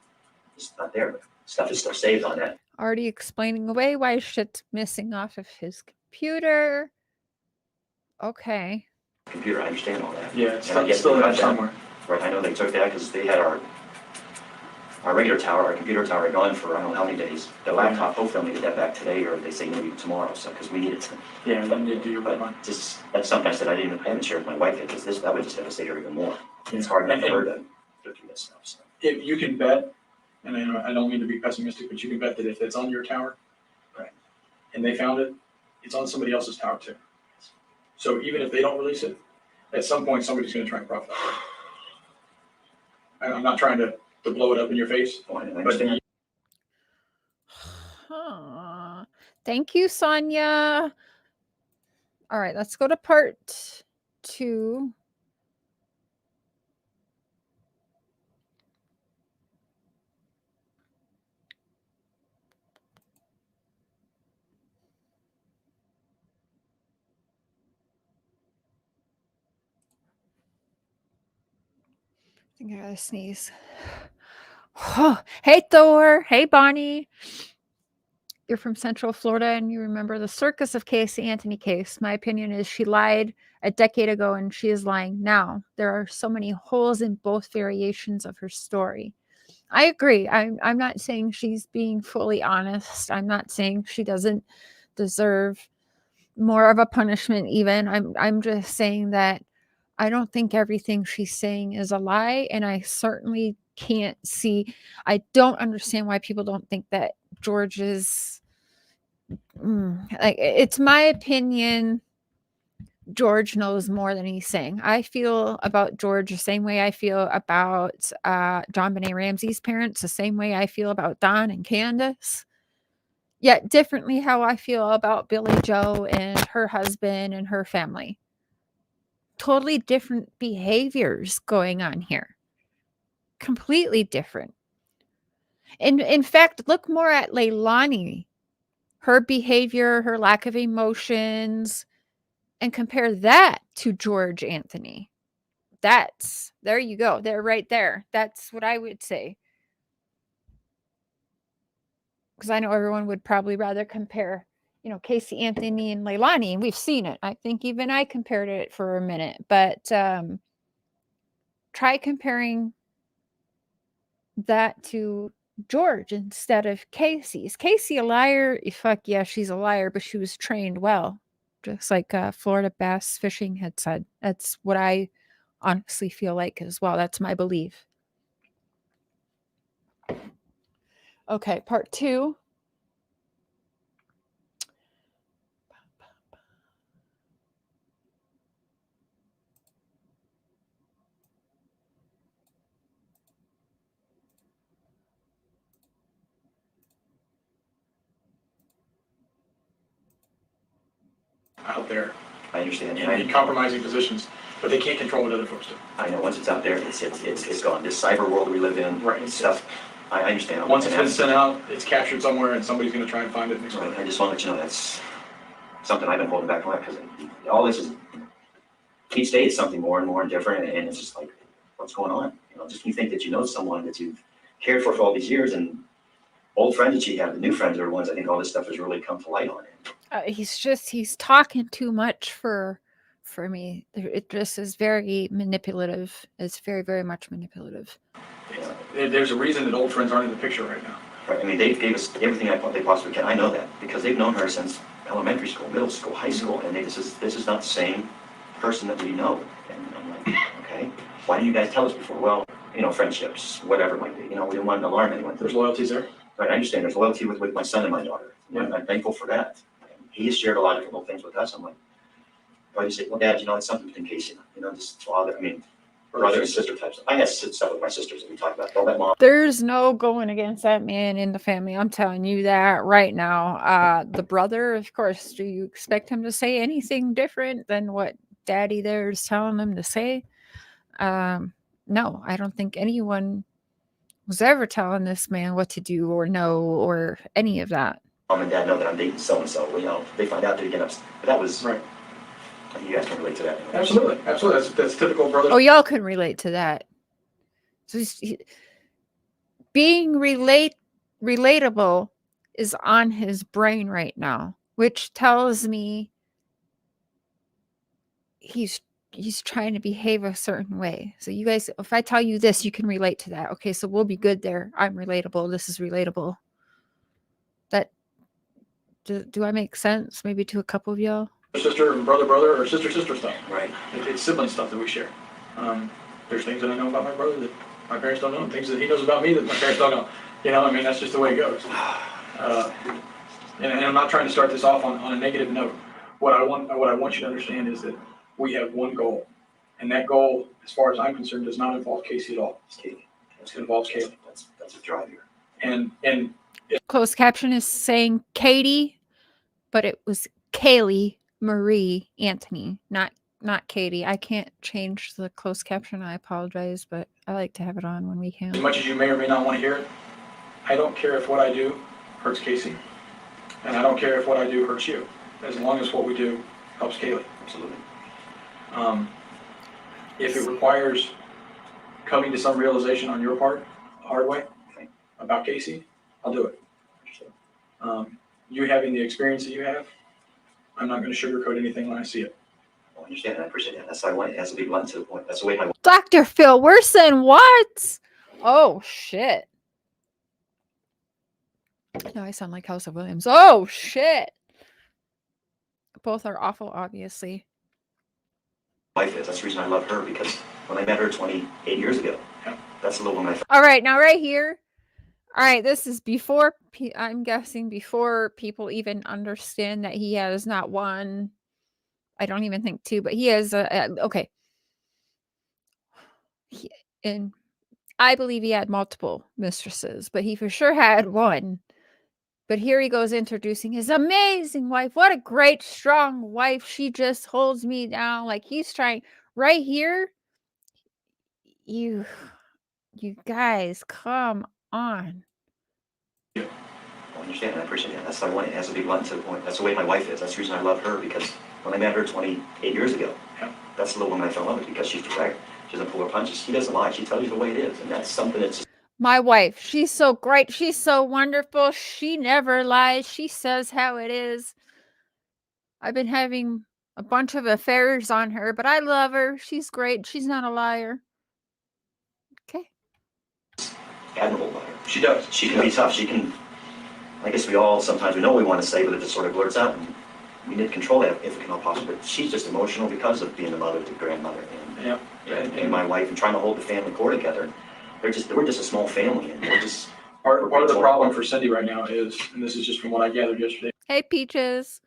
it's not there. But stuff is still saved on that. Already explaining away why shit's missing off of his computer. Okay. Computer, I understand all that. yeah, it's And I get still in that. there somewhere. Right, I know they took that because they had our regular tower, our computer tower gone for I don't know how many days. The laptop, hopefully they'll get that back today, or they say maybe tomorrow, so because we need it to. Yeah, you need to do your work on. But just, that's something I said I haven't shared with my wife yet, because that would just devastate her even more. It's Yeah. hard enough for her to go through this stuff, so. If you can bet, and I don't mean to be pessimistic, but you can bet that if it's on your tower, Right. and they found it, it's on somebody else's tower too. So even if they don't release it, at some point somebody's going to try and profit. I'm not trying to blow it up in your face, I but understand. Huh. Thank you, Sonia. All right, let's go to part 2. I think I gotta sneeze. Hey, Thor. Hey, Bonnie. You're from Central Florida and you remember the Circus of Casey Anthony case. My opinion is she lied a decade ago and she is lying now. There are so many holes in both variations of her story. I agree. I'm not saying she's being fully honest. I'm not saying she doesn't deserve more of a punishment even. I'm just saying that I don't think everything she's saying is a lie, and I certainly can't see. I don't understand why people don't think that George is like, it's my opinion. George knows more than he's saying. I feel about George the same way I feel about John Benet Ramsey's parents, the same way I feel about Don and Candace. Yet differently how I feel about Billy Joe and her husband and her family. Totally different behaviors going on here. Completely different. And in fact, look more at Leilani, her behavior, her lack of emotions, and compare that to George Anthony. There you go. They're right there. That's what I would say. Because I know everyone would probably rather compare, Casey Anthony and Leilani, and we've seen it. I think even I compared it for a minute, but try comparing that to George instead of Casey. Is Casey a liar? Fuck yeah, she's a liar, but she was trained well. Just like Florida Bass Fishing had said. That's what I honestly feel like as well. That's my belief. Okay, part 2. out there I understand. in compromising positions, but they can't control what other folks do. I know once it's out there, it's gone. This cyber world we live in, Right. Stuff. I understand. Once it's been sent out, it's captured somewhere, and somebody's going to try and find it and Right, exploit I it. just want to let you know that's something I've been holding back on, because all this is, each day it's something more and more different, and it's just like, what's going on? Just you think that you know someone that you've cared for all these years, and old friends that you have, the new friends are the ones I think all this stuff has really come to light on. He's talking too much for me. It just is very manipulative. It's very, very much manipulative. There's a reason that old friends aren't in the picture right now. Right, I mean, they gave us everything I thought they possibly can. I know that because they've known her since elementary school, middle school, high school, and this is not the same person that we know. And I'm like, okay, why didn't you guys tell us before? Well, friendships, whatever it might be. We didn't want to alarm anyone. There's loyalties there. Right, I understand. There's loyalty with my son and my daughter. And I'm thankful for that. And he has shared a lot of different little things with us. I'm like, why do you say, well, Dad, it's something between Casey, just father, brother and sister types. I had stuff with my sisters that we talked about. Don't let mom. There's no going against that man in the family. I'm telling you that right now. The brother, of course, do you expect him to say anything different than what Daddy there is telling him to say? No, I don't think anyone was ever telling this man what to do or no or any of that. Mom and Dad know that I'm dating so-and-so. They find out that again. But that was Right. You guys can relate to that. Absolutely. That's typical brothers. Oh, y'all can relate to that. So being relatable is on his brain right now, which tells me he's trying to behave a certain way. So you guys, if I tell you this, you can relate to that. Okay, so we'll be good there. I'm relatable. This is relatable. That do I make sense? Maybe to a couple of y'all. Sister and brother or sister stuff. Right. It's sibling stuff that we share. There's things that I know about my brother that my parents don't know, and things that he knows about me that my parents don't know. That's just the way it goes. And I'm not trying to start this off on a negative note. What I want you to understand is that we have one goal, and that goal, as far as I'm concerned, does not involve Casey at all. It's Katie. It involves Kaylee. That's a drive here. And Closed caption is saying Katie, but it was Kaylee Marie Anthony, not Katie. I can't change the closed caption. I apologize, but I like to have it on when we can. as much as you may or may not want to hear it, I don't care if what I do hurts Casey, and I don't care if what I do hurts you, as long as what we do helps Kaylee. Absolutely. If it requires coming to some realization on your part, the hard way, about Casey, I'll do it. You having the experience that you have, I'm not going to sugarcoat anything when I see it. I understand and I appreciate that. That's why I want it has to be blunt to the point. That's the way my Dr. Phil Wilson, what? Oh, shit. No, I sound like House of Williams. Oh, shit. Both are awful, obviously. wife is. That's the reason I love her, because when I met her 28 years ago, that's the little woman I found. All right, now right here. All right, this is before, I'm guessing before people even understand that he has not one, I don't even think two, but he has okay. And I believe he had multiple mistresses, but he for sure had one. But here he goes introducing his amazing wife. What a great, strong wife. She just holds me down. Like he's trying right here. You guys, come on. I understand and I appreciate that. That's why I want it has to be blunt to the point. That's the way my wife is. That's the reason I love her, because when I met her 28 years ago, that's the little woman I fell in love with, because she's direct. She doesn't pull her punches. She doesn't lie. She tells you the way it is. And that's something that's my wife. She's so great. She's so wonderful. She never lies. She says how it is. I've been having a bunch of affairs on her, but I love her. She's great. She's not a liar. Okay. admirable about her. She does. She can be tough. She can, I guess we all sometimes we know what we want to say, but it just sort of blurts out. And we need to control that if we can all possible. But she's just emotional because of being the mother, the grandmother, and my wife, and trying to hold the family core together. We're just a small family, and we're just part of the problem for Cindy right now is, and this is just from what I gathered yesterday. Hey, Peaches.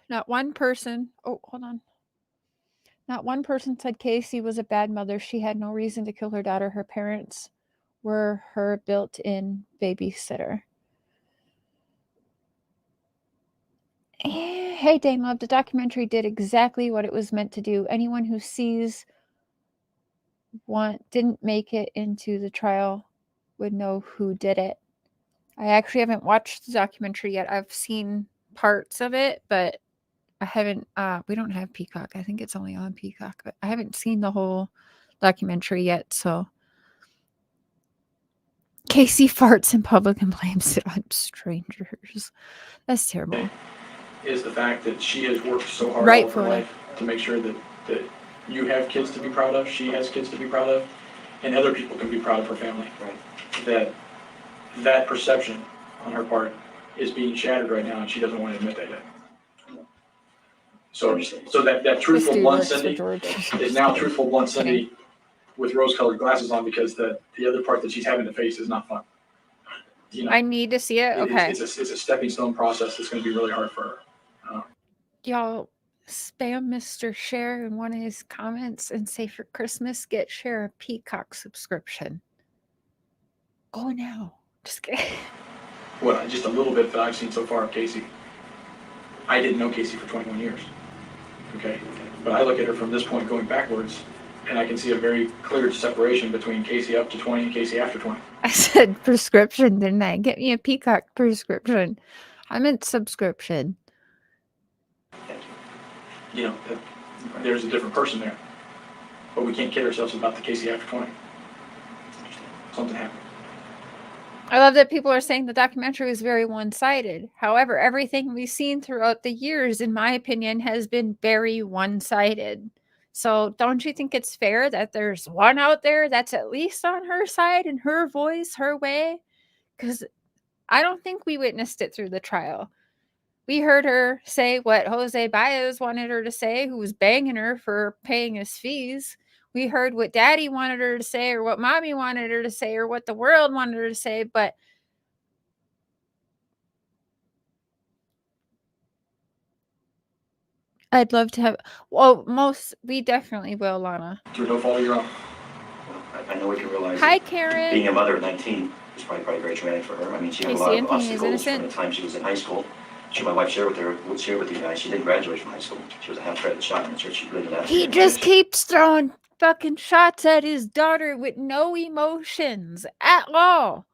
Not one person. Oh, hold on. Not one person said Casey was a bad mother. She had no reason to kill her daughter. Her parents were her built-in babysitter. Hey, Dane Love, the documentary did exactly what it was meant to do. Anyone who sees didn't make it into the trial would know who did it. I actually haven't watched the documentary yet. I've seen parts of it, but I haven't, we don't have Peacock. I think it's only on Peacock, but I haven't seen the whole documentary yet, so. Casey farts in public and blames it on strangers. That's terrible. Is the fact that she has worked so hard all her life to make sure that you have kids to be proud of, she has kids to be proud of, and other people can be proud of her family. right. That perception on her part is being shattered right now, and she doesn't want to admit that yet. So that truthful blunt Cindy is now truthful blunt Cindy with rose-colored glasses on, because the other part that she's having to face is not fun. you know, I need to see it. Okay. it's a stepping stone process that's going to be really hard for her. Y'all spam Mr. Cher in one of his comments and say for Christmas, get Cher a Peacock subscription. Go now. Just kidding. Well, just a little bit that I've seen so far of Casey. I didn't know Casey for 21 years. Okay. But I look at her from this point going backwards, and I can see a very clear separation between Casey up to 20 and Casey after 20. I said prescription, didn't I? Get me a Peacock prescription. I meant subscription. You know, there's a different person there. But we can't kid ourselves about the Casey after 20. Something happened. I love that people are saying the documentary was very one-sided. However, everything we've seen throughout the years, in my opinion, has been very one-sided. So don't you think it's fair that there's one out there that's at least on her side and her voice, her way? Because I don't think we witnessed it through the trial. We heard her say what Jose Baez wanted her to say, who was banging her for paying his fees. We heard what daddy wanted her to say, or what mommy wanted her to say, or what the world wanted her to say. But I'd love to have, well, we definitely will, Lana. Through no fault of your own. Well, I know we can realize Hi, that Karen. being a mother at 19 was probably very traumatic for her. I mean, she had a lot of obstacles from the time she was in high school. My wife shared with you guys, she didn't graduate from high school. She was a half-credit shot in the church. She believed in that. He just keeps throwing fucking shots at his daughter with no emotions at all.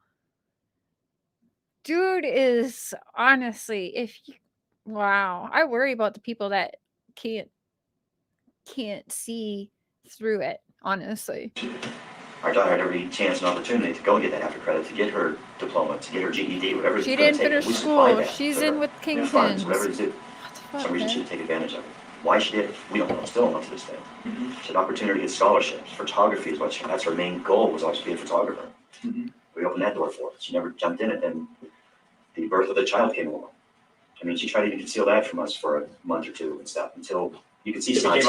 Dude is honestly, wow. I worry about the people that can't see through it, honestly. Our daughter had every chance and opportunity to go and get that after credit, to get her diploma, to get her GED, whatever. She didn't finish school. She's in with Kingpins. Whatever to do. For some reason she didn't take advantage of it. Why she did it, we don't know. Still don't know to this day. She had opportunity to get scholarships. Photography is that's her main goal, was always to be a photographer. We opened that door for her. She never jumped in it, and the birth of the child came along. I mean, she tried to even conceal that from us for a month or two and stuff, until you could see signs.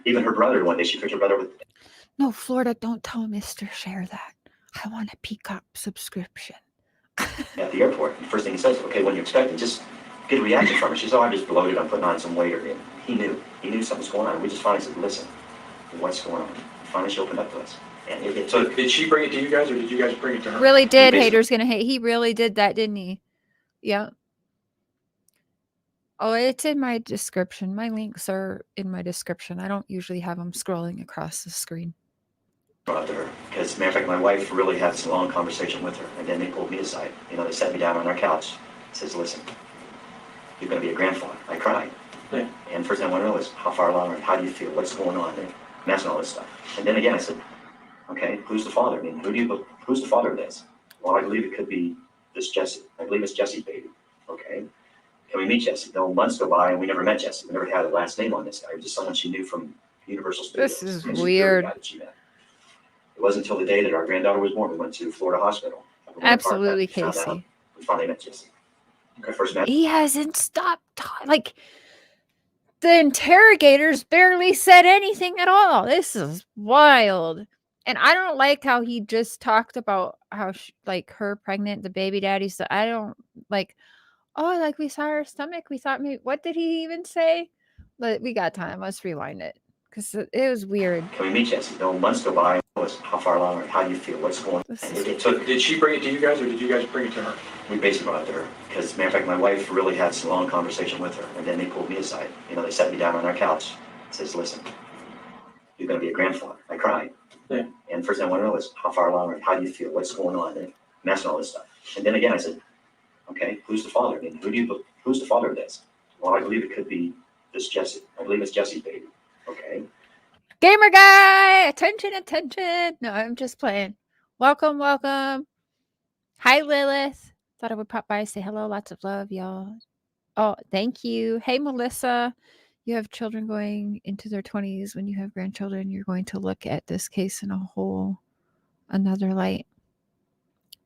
Even her brother, one day she picked her brother with. No, Florida, don't tell Mr. Cher that. I want a Peacock subscription. At the airport, the first thing he says, okay, when you expect it, just get a reaction from her. She said, oh, I'm just bloated, I'm putting on some weight. Or he knew something was going on. We just finally said, listen, what's going on? Finally, she opened up to us. And so did she bring it to you guys, or did you guys bring it to her? Really did. Haters gonna hate. He really did that, didn't he? Yeah. Oh, it's in my description. My links are in my description. I don't usually have them scrolling across the screen. Brought to her, because matter of fact, my wife really had this long conversation with her, and then they pulled me aside. You know, they sat me down on our couch. Says, listen, you're going to be a grandfather. I cried. Yeah. And first thing I want to know is, how far along, how do you feel, what's going on, and I'm asking all this stuff. And then again, I said, okay, who's the father? I mean, who's the father of this? Well, I believe it could be this Jesse. I believe it's Jesse's baby. Okay. Can we meet Jesse? No, months go by, and we never met Jesse. We never had a last name on this guy. It was just someone she knew from Universal Studios. This is weird. It wasn't until the day that our granddaughter was born we went to Florida Hospital. Absolutely, Casey. We finally met Jesse. I first met. He hasn't stopped talking. Like, the interrogators barely said anything at all. This is wild. And I don't like how he just talked about how her pregnant, the baby daddy. So I don't like, oh, like we saw her stomach. We thought maybe, what did he even say? But we got time. Let's rewind it. Because it was weird. Can we meet Jesse? No, months go by. How far along, or how do you feel? What's going on? Did she bring it to you guys, or did you guys bring it to her? We basically brought it to her. Because, matter of fact, my wife really had this long conversation with her, and then they pulled me aside. You know, they sat me down on our couch. Says, listen, you're going to be a grandfather. I cried. Yeah. And first thing I want to know is, how far along, or how do you feel? What's going on? And I'm asking all this stuff. And then again, I said, okay, who's the father? I mean, who's the father of this? Well, I believe it could be this Jesse. I believe it's Jesse's baby. Okay. Gamer guy, attention. No, I'm just playing. Welcome. Hi, Lilith. Thought I would pop by and say hello. Lots of love, y'all. Oh, thank you. Hey, Melissa. You have children going into their 20s. When you have grandchildren, you're going to look at this case in a whole another light.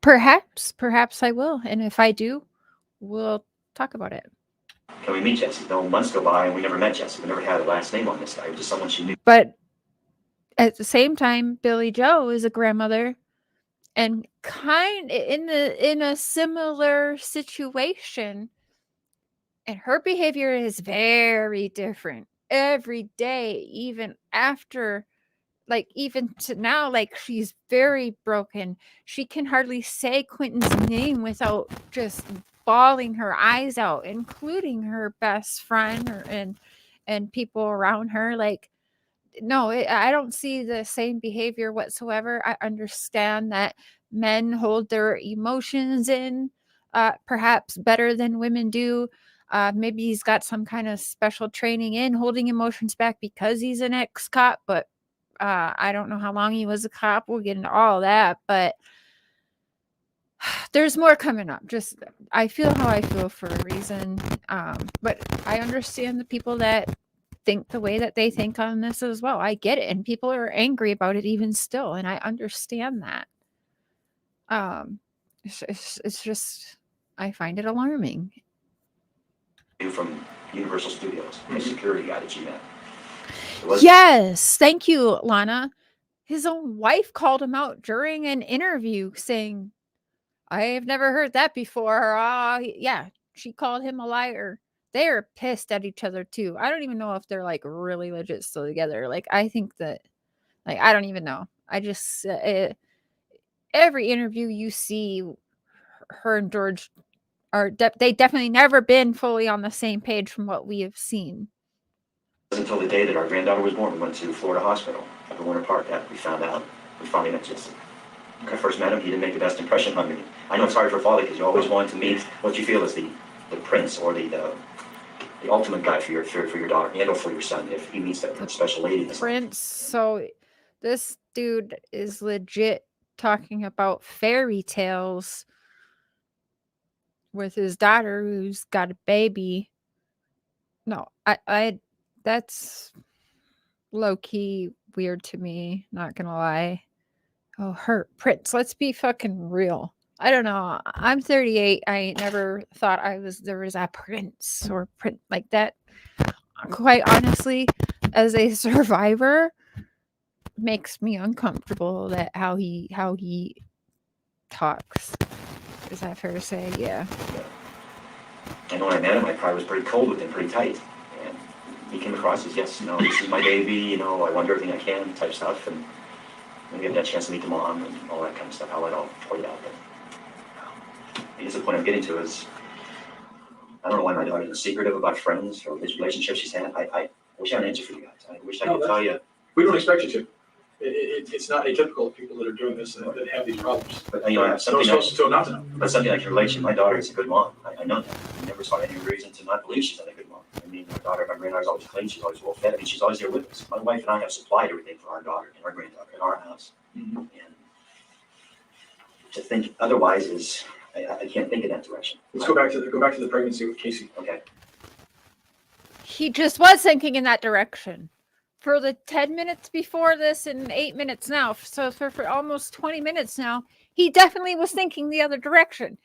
Perhaps I will. And if I do, we'll talk about it. Can we meet Jesse? No, months go by, and we never met Jesse. We never had a last name on this guy. It was just someone she knew. But at the same time, Billy Joe is a grandmother, and kind in a similar situation, and her behavior is very different every day, even after, like, even to now, like, she's very broken. She can hardly say Quentin's name without just bawling her eyes out, including her best friend and people around her. Like, no, I don't see the same behavior whatsoever. I understand that men hold their emotions in perhaps better than women do. Maybe he's got some kind of special training in holding emotions back because he's an ex-cop, but I don't know how long he was a cop. We'll get into all that, but there's more coming up. Just, I feel how I feel for a reason. But I understand the people that think the way that they think on this as well. I get it. And people are angry about it even still. And I understand that. It's just, I find it alarming. From Universal Studios, the security guy that you met. Yes. Thank you, Lana. His own wife called him out during an interview saying, I have never heard that before. Yeah, she called him a liar. They're pissed at each other too. I don't even know if they're like really legit still together. Like, I think that, like, I don't even know. I just, every interview you see, her and George are, they definitely never been fully on the same page from what we have seen. Until the day that our granddaughter was born, we went to Florida Hospital up in Winter Park. That we found out. We finally met Jesse. When I first met him, he didn't make the best impression on me. I know it's hard for a father because you always want to meet what you feel is the prince or the ultimate guy for your daughter and or for your son if he meets that special lady. Prince. So this dude is legit talking about fairy tales with his daughter who's got a baby. No, I that's low-key weird to me, not gonna lie. Oh, her Prince. Let's be fucking real. I don't know. I'm 38. I never thought there was a prince or print like that. Quite honestly, as a survivor, makes me uncomfortable that how he talks. Is that fair to say? Yeah. And when I met him, I probably was pretty cold with him, pretty tight. And he came across as, yes, this is my baby, I want to do everything I can type stuff. And we had that chance to meet the mom and all that kind of stuff, how it all played out. But I guess the point I'm getting to is, I don't know why my daughter is secretive about friends or his relationship she's had. I wish I had an answer for you guys. I wish I could tell you. We don't expect you to. It's not atypical of people that are doing this that have these problems. But I have something else to not to know. But something like your relation, my daughter is a good mom. I know that. I never saw any reason to not believe she's not a good mom. I mean, my granddaughter's always clean. She's always well fed. I mean, she's always there with us. My wife and I have supplied everything for our daughter and our granddaughter in our house. Mm-hmm. And to think otherwise is, I can't think in that direction. Let's go back to the pregnancy with Casey. Okay. He just was thinking in that direction. For the 10 minutes before this and 8 minutes now, so for almost 20 minutes now, he definitely was thinking the other direction.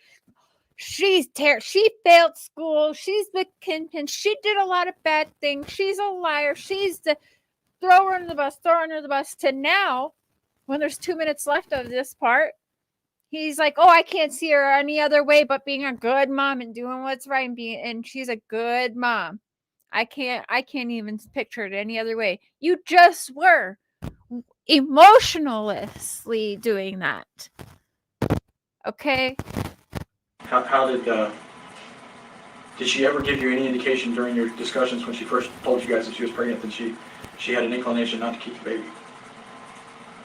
She failed school. She's the kingpin. She did a lot of bad things. She's a liar. She's the throw her under the bus to now, when there's 2 minutes left of this part, he's like, oh, I can't see her any other way but being a good mom and doing what's right and she's a good mom. I can't even picture it any other way. You just were emotionlessly doing that. Okay? How did she ever give you any indication during your discussions when she first told you guys that she was pregnant that she had an inclination not to keep the baby?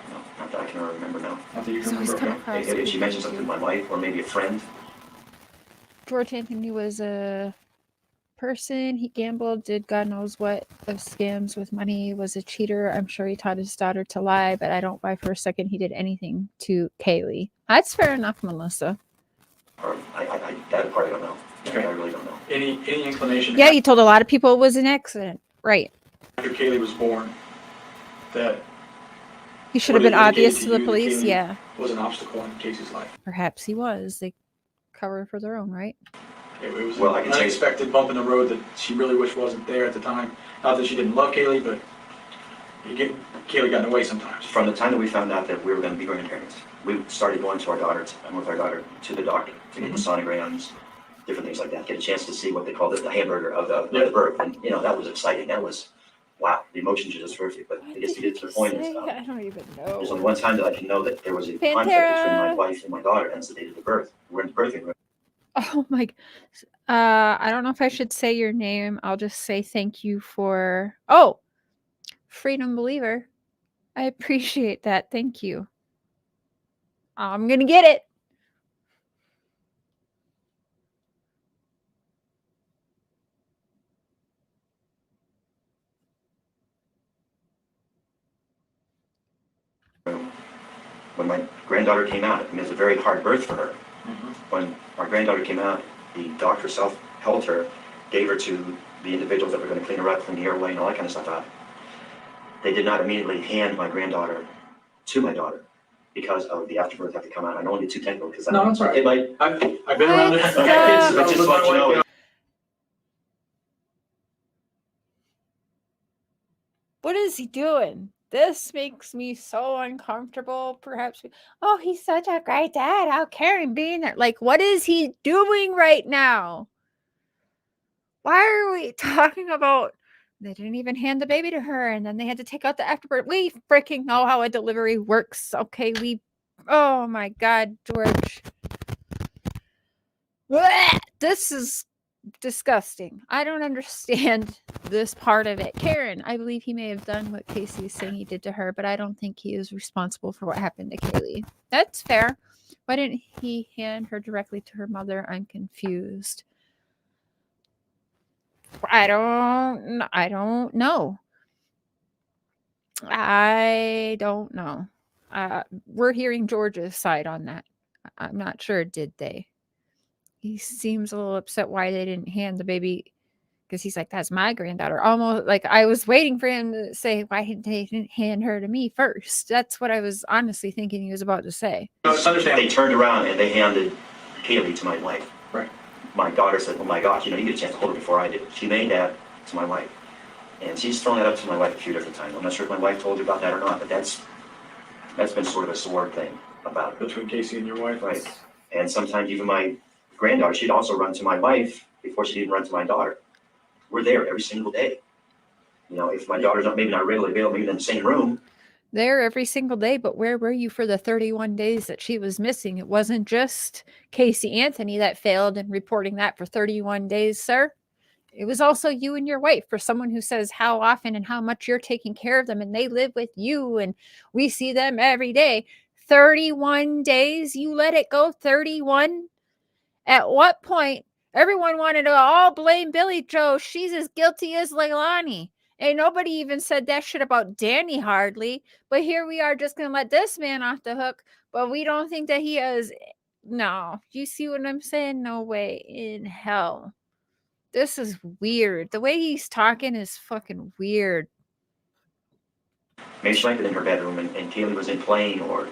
No, not that I can remember now. Not that you can remember. If she mentioned something to my wife or maybe a friend. George Anthony was a person. He gambled, did God knows what of scams with money, was a cheater. I'm sure he taught his daughter to lie, but I don't buy for a second he did anything to Kaylee. That's fair enough, Melissa. Or that part I don't know. Okay. I really don't know. Any inclination? Yeah, he told a lot of people it was an accident. Right. After Kaylee was born, that he should have been obvious to the police. Yeah. Was an obstacle in Casey's life. Perhaps he was. They cover for their own, right? It was an unexpected bump in the road that she really wished wasn't there at the time. Not that she didn't love Kaylee, but Kaylee got in the way sometimes. From the time that we found out that we were going to be grandparents, we started going to our daughter, with our daughter, to the doctor to get the sonograms, different things like that. Get a chance to see what they call the hamburger of the birth, and that was exciting. That was wow. The emotions are just terrific. But I guess to get to the point is, I don't even know. there's only one time that I can know that there was a conflict between my wife and my daughter, and that's the date of the birth. We're in the birthing room. Oh my. I don't know if I should say your name. I'll just say thank you for. Oh, Freedom Believer. I appreciate that. Thank you. I'm gonna get it. When my granddaughter came out, it was a very hard birth for her. When our granddaughter came out, the doctor self-held her, gave her to the individuals that were going to clean her up, clean the airway, and all that kind of stuff out. They did not immediately hand my granddaughter to my daughter because of the afterbirth have to come out. I don't want to get too technical because No, that's all right. it might. I've been around it. But just to let you know. What is he doing? This makes me so uncomfortable. Perhaps, oh, he's such a great dad. How caring being there. Like, what is he doing right now? Why are we talking about they didn't even hand the baby to her and then they had to take out the afterbirth? We freaking know how a delivery works. Okay, oh my God, George. Blech! This is disgusting. I don't understand this part of it. Karen, I believe he may have done what Casey is saying he did to her, but I don't think he is responsible for what happened to Kaylee. That's fair. Why didn't he hand her directly to her mother? I'm confused. I don't know. I don't know. We're hearing George's side on that. I'm not sure, did they? He seems a little upset why they didn't hand the baby, because he's like, that's my granddaughter. Almost like I was waiting for him to say, why didn't they hand her to me first? That's what I was honestly thinking he was about to say. They turned around and they handed Kaylee to my wife. Right. My daughter said, oh my gosh, you get a chance to hold her before I did. She made that to my wife. And she's thrown that up to my wife a few different times. I'm not sure if my wife told you about that or not, but that's been sort of a sore thing about it. Between Casey and your wife? Right. And sometimes even my granddaughter, she'd also run to my wife before she'd even run to my daughter. We're there every single day. If my daughter's maybe not readily available, maybe in the same room. There every single day, but where were you for the 31 days that she was missing? It wasn't just Casey Anthony that failed in reporting that for 31 days, sir. It was also you and your wife. For someone who says how often and how much you're taking care of them and they live with you and we see them every day. 31 days, you let it go 31? At what point everyone wanted to all blame Billy Joe? She's as guilty as Leilani. And nobody even said that shit about Danny hardly. But here we are just going to let this man off the hook. But we don't think that he has. No. You see what I'm saying? No way in hell. This is weird. The way he's talking is fucking weird. Maybe she might have been in her bedroom and Kaylee was in playing or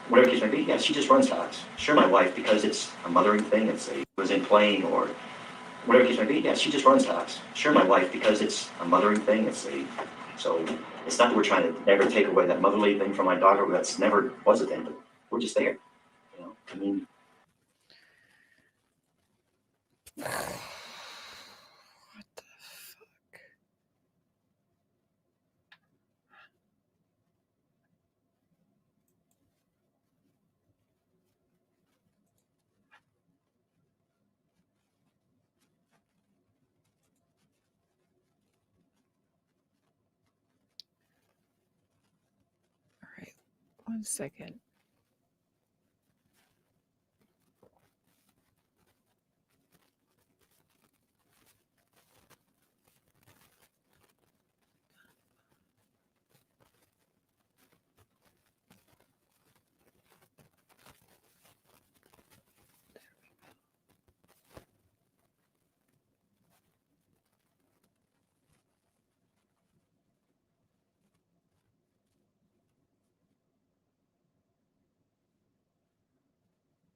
whatever case may be. Yeah, she just runs to us. Sure, my wife, because it's a mothering thing. Was in playing or whatever case may be. Yeah, she just runs to us. Sure, my wife, because it's a mothering thing. So it's not that we're trying to never take away that motherly thing from my daughter. That's never was a thing, but we're just there. I mean. What the fuck? All right, 1 second.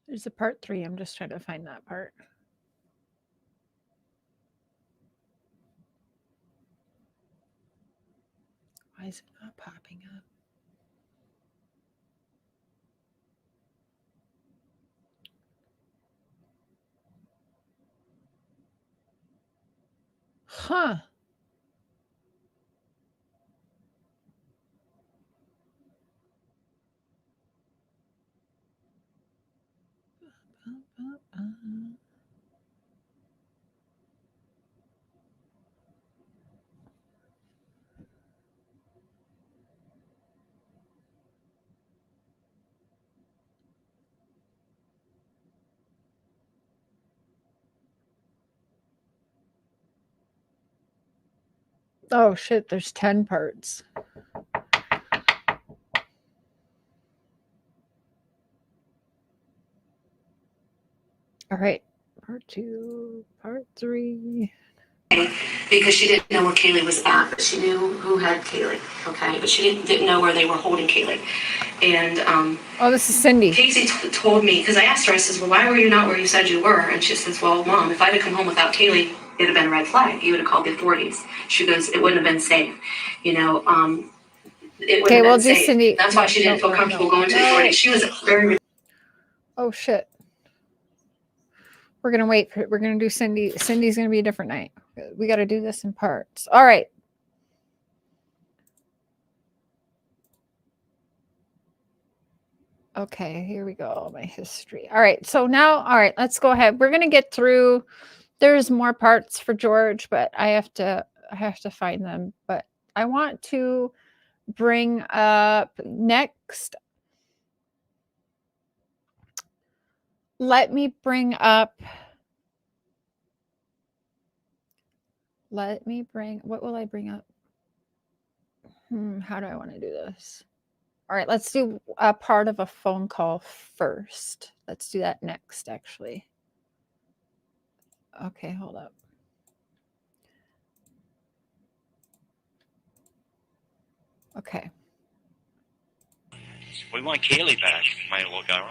There's a part 3. I'm just trying to find that part. Why is it not popping up? Huh. Oh shit, there's 10 parts. All right, part 2, part 3. Because she didn't know where Kaylee was at, but she knew who had Kaylee, okay? But she didn't know where they were holding Kaylee. And oh, this is Cindy. Casey told me, because I asked her, I says, well, why were you not where you said you were? And she says, well, Mom, if I'd have come home without Kaylee, it'd have been a red flag. You would have called the authorities. She goes, it wouldn't have been safe. You know, it wouldn't have been safe. Cindy. That's why she didn't feel comfortable going to the authorities. She was very... Oh, shit. We're going to wait. We're going to do Cindy. Cindy's going to be a different night. We got to do this in parts. All right. Okay, here we go. My history. All right. So now, all right, let's go ahead. We're going to get through. There's more parts for George, but I have to find them. But I want to bring up next. Let me bring up. What will I bring up? How do I want to do this? All right, let's do a part of a phone call first. Let's do that next, actually. Okay, hold up. Okay. We want Kaylee back, my little girl.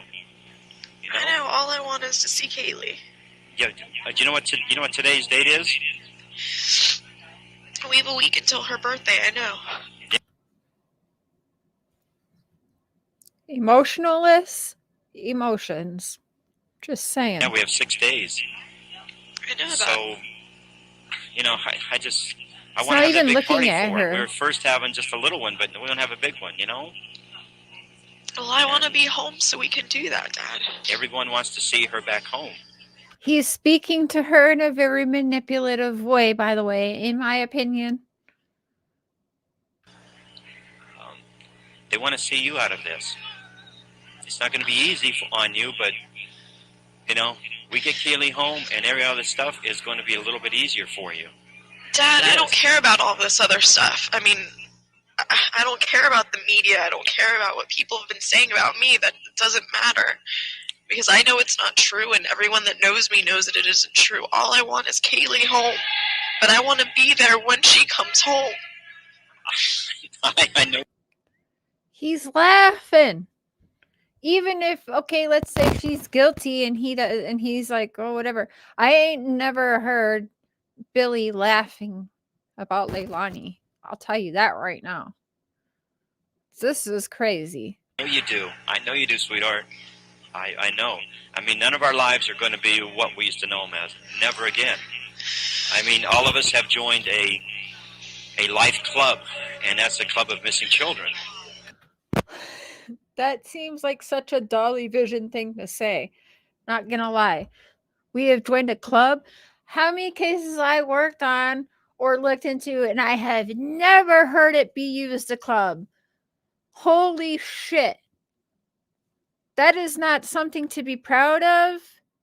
You know? I know. All I want is to see Kaylee. Yeah. Do you know what today's date is? We have a week until her birthday. I know. Emotionless emotions. Just saying. Yeah, we have 6 days. I know that. So, you know, I want to have not even a big looking party at for her. it. We were first having just a little one, but we don't have a big one, you know? Well, I want to be home so we can do that, Dad. Everyone wants to see her back home. He's speaking to her in a very manipulative way, by the way, in my opinion. They want to see you out of this. It's not going to be easy on you, but, you know, we get Kaylee home and every other stuff is going to be a little bit easier for you. Dad, I don't care about all this other stuff. I mean, I don't care about the media. I don't care about what people have been saying about me. That doesn't matter. Because I know it's not true, and everyone that knows me knows that it isn't true. All I want is Kaylee home. But I want to be there when she comes home. I know. He's laughing. Even if, okay, let's say she's guilty and he's like, oh, whatever. I ain't never heard Billy laughing about Leilani. I'll tell you that right now. This is crazy. I know you do. I know you do, sweetheart. I know. I mean, none of our lives are going to be what we used to know them as. Never again. I mean, all of us have joined a life club, and that's the Club of Missing Children. That seems like such a Dolly Vision thing to say. Not gonna lie. We have joined a club. How many cases I worked on or looked into, and I have never heard it be used a club. Holy shit. That is not something to be proud of,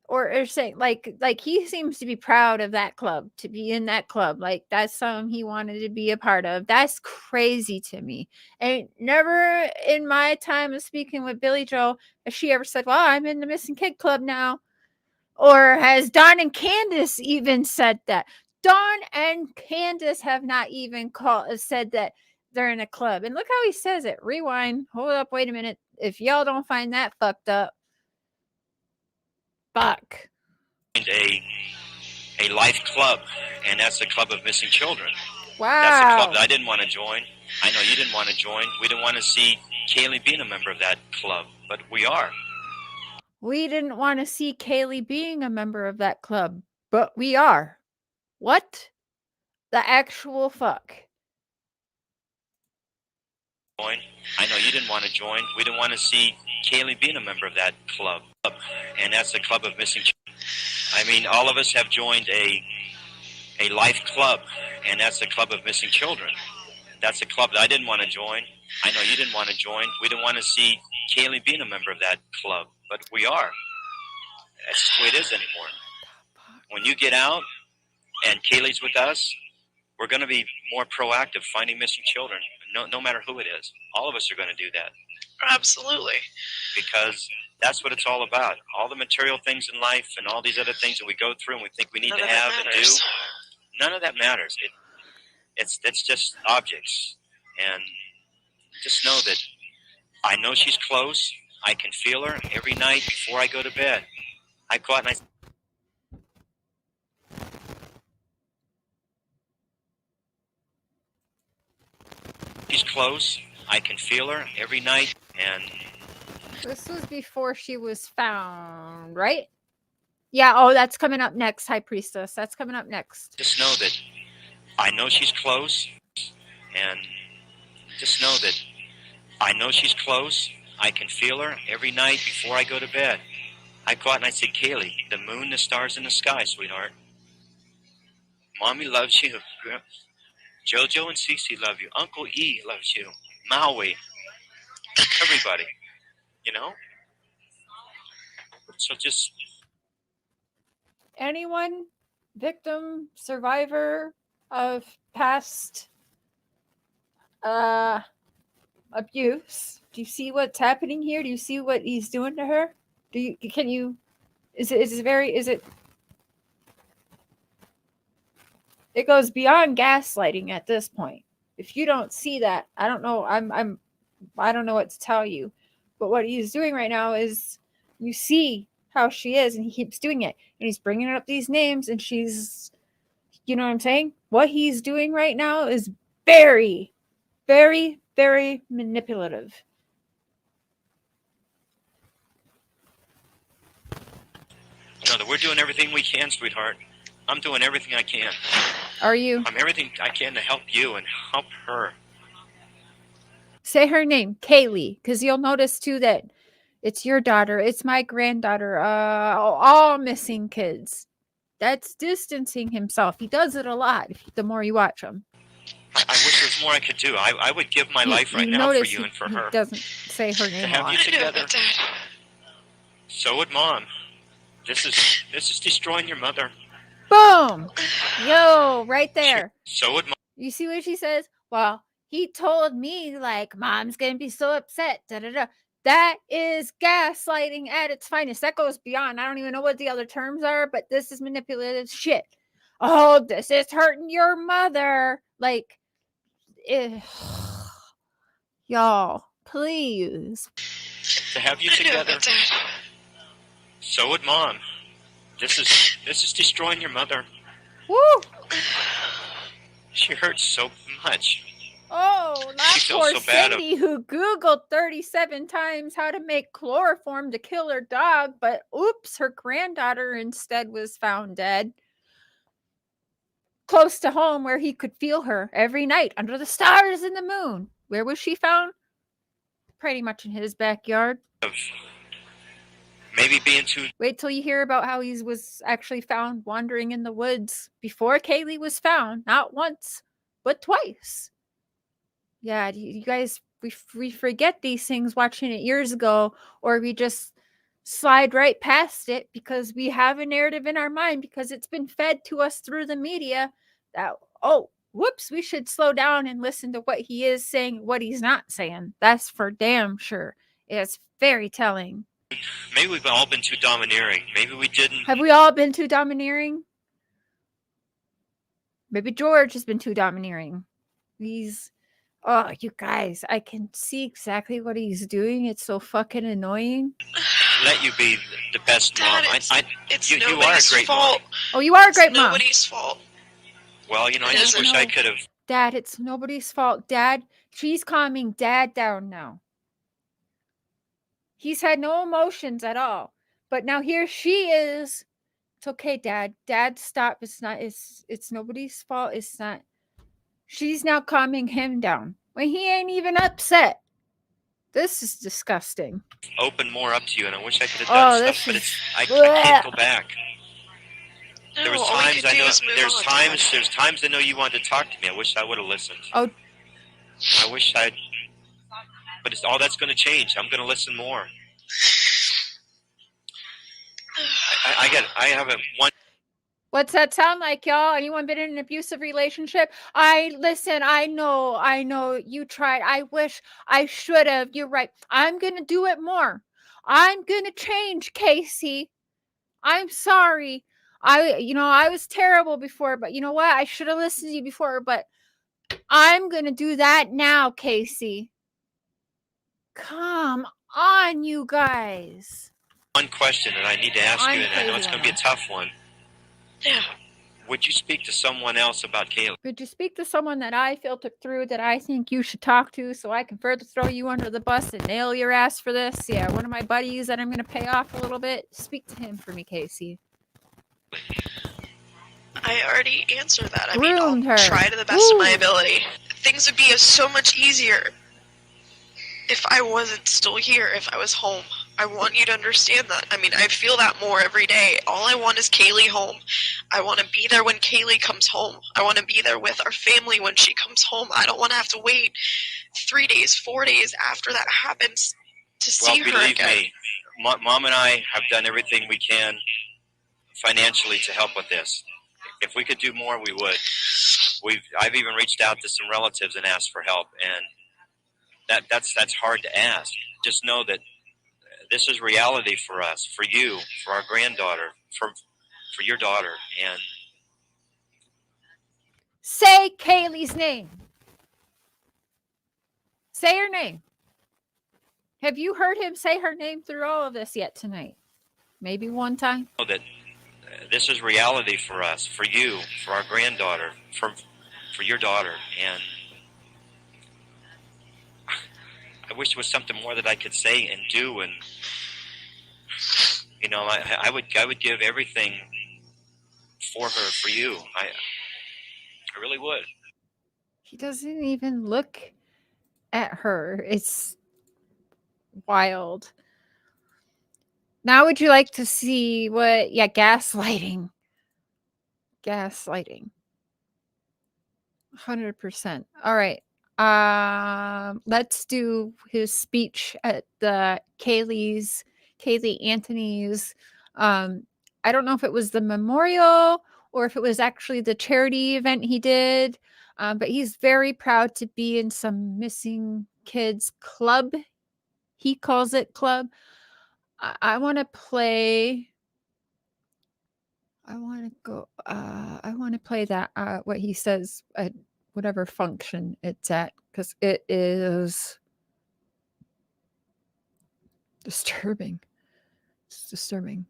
or saying like he seems to be proud of that club, to be in that club. Like that's something he wanted to be a part of. That's crazy to me. And never in my time of speaking with Billy Joe has she ever said, well, I'm in the missing kid club now. Or has Dawn and Candace even said that? Dawn and Candace have not even said that they're in a club. And look how he says it. Rewind. Hold up. Wait a minute. If y'all don't find that fucked up. Fuck. A life club, and that's the Club of Missing Children. That's a club Wow. that I didn't want to join. I know you didn't want to join. We didn't want to see Kaylee being a member of that club, but we are. We didn't want to see Kaylee being a member of that club, but we are. What the actual fuck? Join. I know you didn't want to join. We didn't want to see Kaylee being a member of that club, and that's the club of missing children. I mean, all of us have joined a life club, and that's the club of missing children. That's a club that I didn't want to join. I know you didn't want to join. We didn't want to see Kaylee being a member of that club, but we are. That's just the way it is anymore. When you get out and Kaylee's with us, we're going to be more proactive finding missing children, no matter who it is. All of us are going to do that. Absolutely. Because that's what it's all about. All the material things in life and all these other things that we go through and we think we need None to of that have and do, matters. none of that matters. It's just objects. And just know that I know she's close. I can feel her every night before I go to bed. I go out and she's close. I can feel her every night. And This was before she was found, right? Yeah, oh, that's coming up next, High Priestess. That's coming up next. just know that I know she's close. And just know that I know she's close. I can feel her every night before I go to bed. I go out and I say, Kaylee, the moon, the stars in the sky, sweetheart. Mommy loves you. Jojo and Cece love you. Uncle E loves you. Maui. Everybody. You know? So just... Anyone, victim, survivor of past abuse, do you see what's happening here? Do you see what he's doing to her? It goes beyond gaslighting at this point. If you don't see that, I don't know. I don't know what to tell you. But what he's doing right now is, you see how she is, and he keeps doing it, and he's bringing up these names, and she's, you know what I'm saying? What he's doing right now is very, very, very manipulative. No, that we're doing everything we can, sweetheart. I'm doing everything I can. Are you? I'm everything I can to help you and help her. Say her name, Kaylee, because you'll notice too that it's your daughter, it's my granddaughter, all missing kids. That's distancing himself. He does it a lot the more you watch him. I wish there was more I could do. I would give my life right now for you and for her. He doesn't say her name a have lot. you I know together. that, Dad. So would Mom. This is destroying your mother. Boom! Yo, right there. So would Mom. You see what she says? Well, he told me, like, Mom's gonna be so upset. Da da da. That is gaslighting at its finest. That goes beyond. I don't even know what the other terms are, but this is manipulative shit. Oh, this is hurting your mother. Like, y'all, please. To have you I know together. that, Dad. So would Mom. This is destroying your mother. Woo! She hurts so much. Oh, not She feels poor so bad. Cindy, who Googled 37 times how to make chloroform to kill her dog, but oops, her granddaughter instead was found dead. Close to home where he could feel her every night under the stars and the moon. Where was she found? Pretty much in his backyard. Of maybe being too. Wait till you hear about how he was actually found wandering in the woods before Kaylee was found. Not once, but twice. Yeah, you guys, we forget these things watching it years ago, or we just slide right past it because we have a narrative in our mind because it's been fed to us through the media that, oh, whoops, we should slow down and listen to what he is saying, what he's not saying. That's for damn sure. It's very telling. Maybe we've all been too domineering. Maybe we didn't. Have we all been too domineering? Maybe George has been too domineering. Oh, you guys, I can see exactly what he's doing. It's so fucking annoying. Let you be the best mom. Dad, it's you are a nobody's great fault. mom. Oh, you are a great It's mom. nobody's fault. Well, I just wish I could have Dad, it's nobody's fault. Dad, she's calming Dad down now. He's had no emotions at all. But now here she is. It's okay, Dad. Dad, stop. It's nobody's fault. It's not. She's now calming him down when he ain't even upset. This is disgusting. Open more up to you, and I wish I could have done stuff, but I can't go back. There was times I know. There's times I know you wanted to talk to me. I wish I would have listened. Oh, I wish I'd. But it's all that's going to change. I'm going to listen more. I have a one. What's that sound like, y'all? Anyone been in an abusive relationship? I know you tried. I wish I should have. You're right. I'm going to do it more. I'm going to change, Casey. I'm sorry. I was terrible before, but you know what? I should have listened to you before, but I'm going to do that now, Casey. Come on, you guys. One question that I need to ask you, and I know it's going to be a tough one. Yeah. Would you speak to someone else about Kaylee? Would you speak to someone that I filtered through that I think you should talk to so I can further throw you under the bus and nail your ass for this? Yeah, one of my buddies that I'm going to pay off a little bit. Speak to him for me, Casey. I already answered that. I Groomed mean, her. I'll try to the best of my ability. Things would be so much easier if I wasn't still here, if I was home. I want you to understand that. I mean, I feel that more every day. All I want is Kaylee home. I want to be there when Kaylee comes home. I want to be there with our family when she comes home. I don't want to have to wait 3 days, 4 days after that happens to see her believe again. me, Mom and I have done everything we can financially to help with this. If we could do more, we would. I've even reached out to some relatives and asked for help, and that's hard to ask. Just know that this is reality for us, for you, for our granddaughter, for your daughter, and Say Kaylee's name. Say her name. Have you heard him say her name through all of this yet tonight? Maybe one time. know that this is reality for us, for you, for our granddaughter, for your daughter, and I wish there was something more that I could say and do, and I would give everything for her, for you. I really would. He doesn't even look at her. It's wild. Now would you like to see what? Yeah, gaslighting. Gaslighting. 100%. All right. Let's do his speech at the Kaylee Anthony's. I don't know if it was the memorial or if it was actually the charity event he did. But he's very proud to be in some missing kids club. He calls it club. I want to play. I want to play that what he says at whatever function it's at, because it is disturbing. It's disturbing.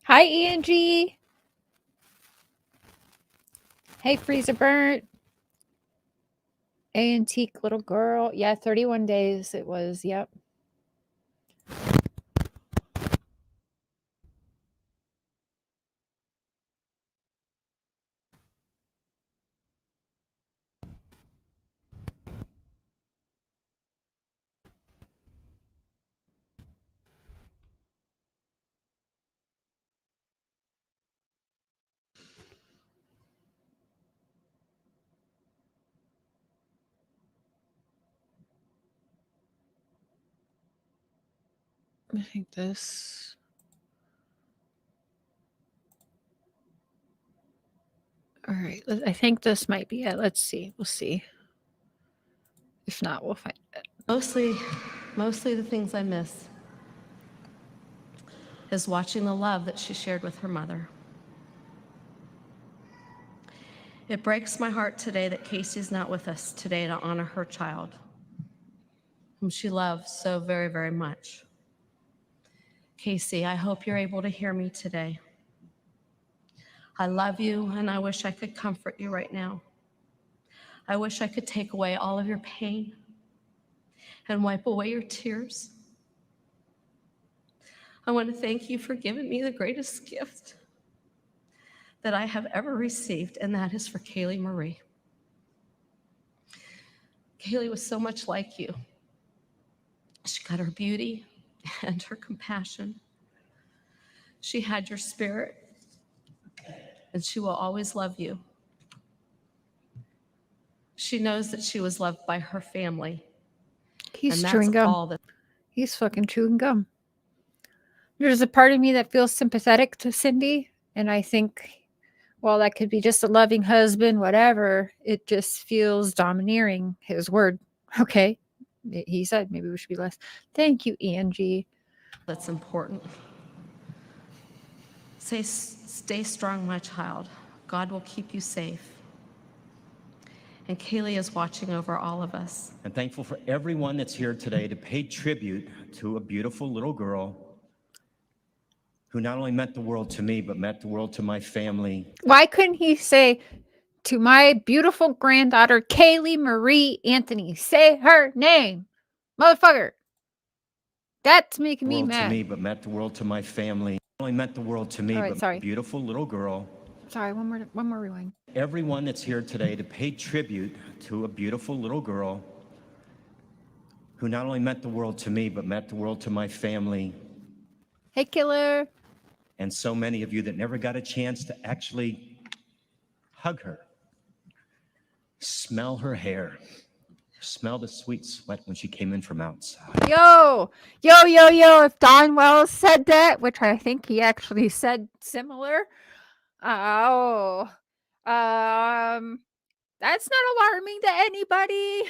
Hi, Angie. Hey, Freezer Burnt. Antique little girl. Yeah, 31 days it was. Yep. I think this. All right. I think this might be it. Let's see. We'll see. If not, we'll find it. Mostly the things I miss is watching the love that she shared with her mother. It breaks my heart today that Casey's not with us today to honor her child, whom she loves so very, very much. Casey, I hope you're able to hear me today. I love you, and I wish I could comfort you right now. I wish I could take away all of your pain and wipe away your tears. I want to thank you for giving me the greatest gift that I have ever received, and that is for Kaylee Marie. Kaylee was so much like you. She got her beauty and her compassion. She had your spirit, and she will always love you. She knows that she was loved by her family. He's and chewing that's gum. all that He's fucking chewing gum. There's a part of me that feels sympathetic to Cindy, and I think, well, that could be just a loving husband, whatever. It just feels domineering. His word. Okay. He said maybe we should be less. Thank you, Angie. that's important. Stay strong, my child. God will keep you safe. And Kaylee is watching over all of us. I'm thankful for everyone that's here today to pay tribute to a beautiful little girl who not only meant the world to me, but meant the world to my family. Why couldn't he say to my beautiful granddaughter, Kaylee Marie Anthony? Say her name, motherfucker. That's making me World mad. to me, but meant the world to my family. Not only meant the world to me, All right, but sorry. a beautiful little girl. Sorry, one more rewind. Everyone that's here today to pay tribute to a beautiful little girl who not only meant the world to me, but meant the world to my family. Hey, killer. And so many of you that never got a chance to actually hug her, smell her hair, smell the sweet sweat when she came in from outside. Yo. If Don Wells said that, which I think he actually said similar. That's not alarming to anybody.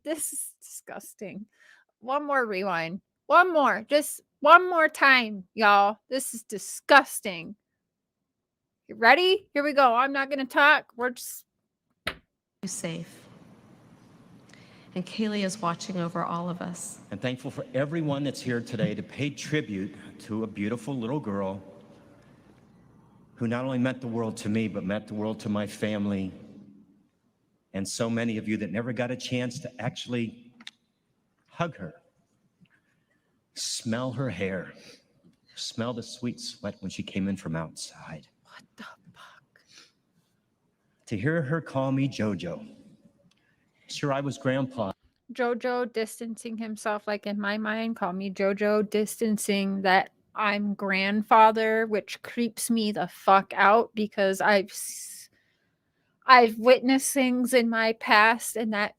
This is disgusting. One more rewind. One more. Just one more time, y'all. This is disgusting. You ready? Here we go. I'm not going to talk. We're just Safe. And Kaylee is watching over all of us. I'm thankful for everyone that's here today to pay tribute to a beautiful little girl who not only meant the world to me, but meant the world to my family. And so many of you that never got a chance to actually hug her, smell her hair, smell the sweet sweat when she came in from outside. what the fuck? To hear her call me JoJo. Sure, I was grandpa. JoJo distancing himself, like in my mind, call me JoJo distancing that I'm grandfather, which creeps me the fuck out because I've witnessed things in my past, and that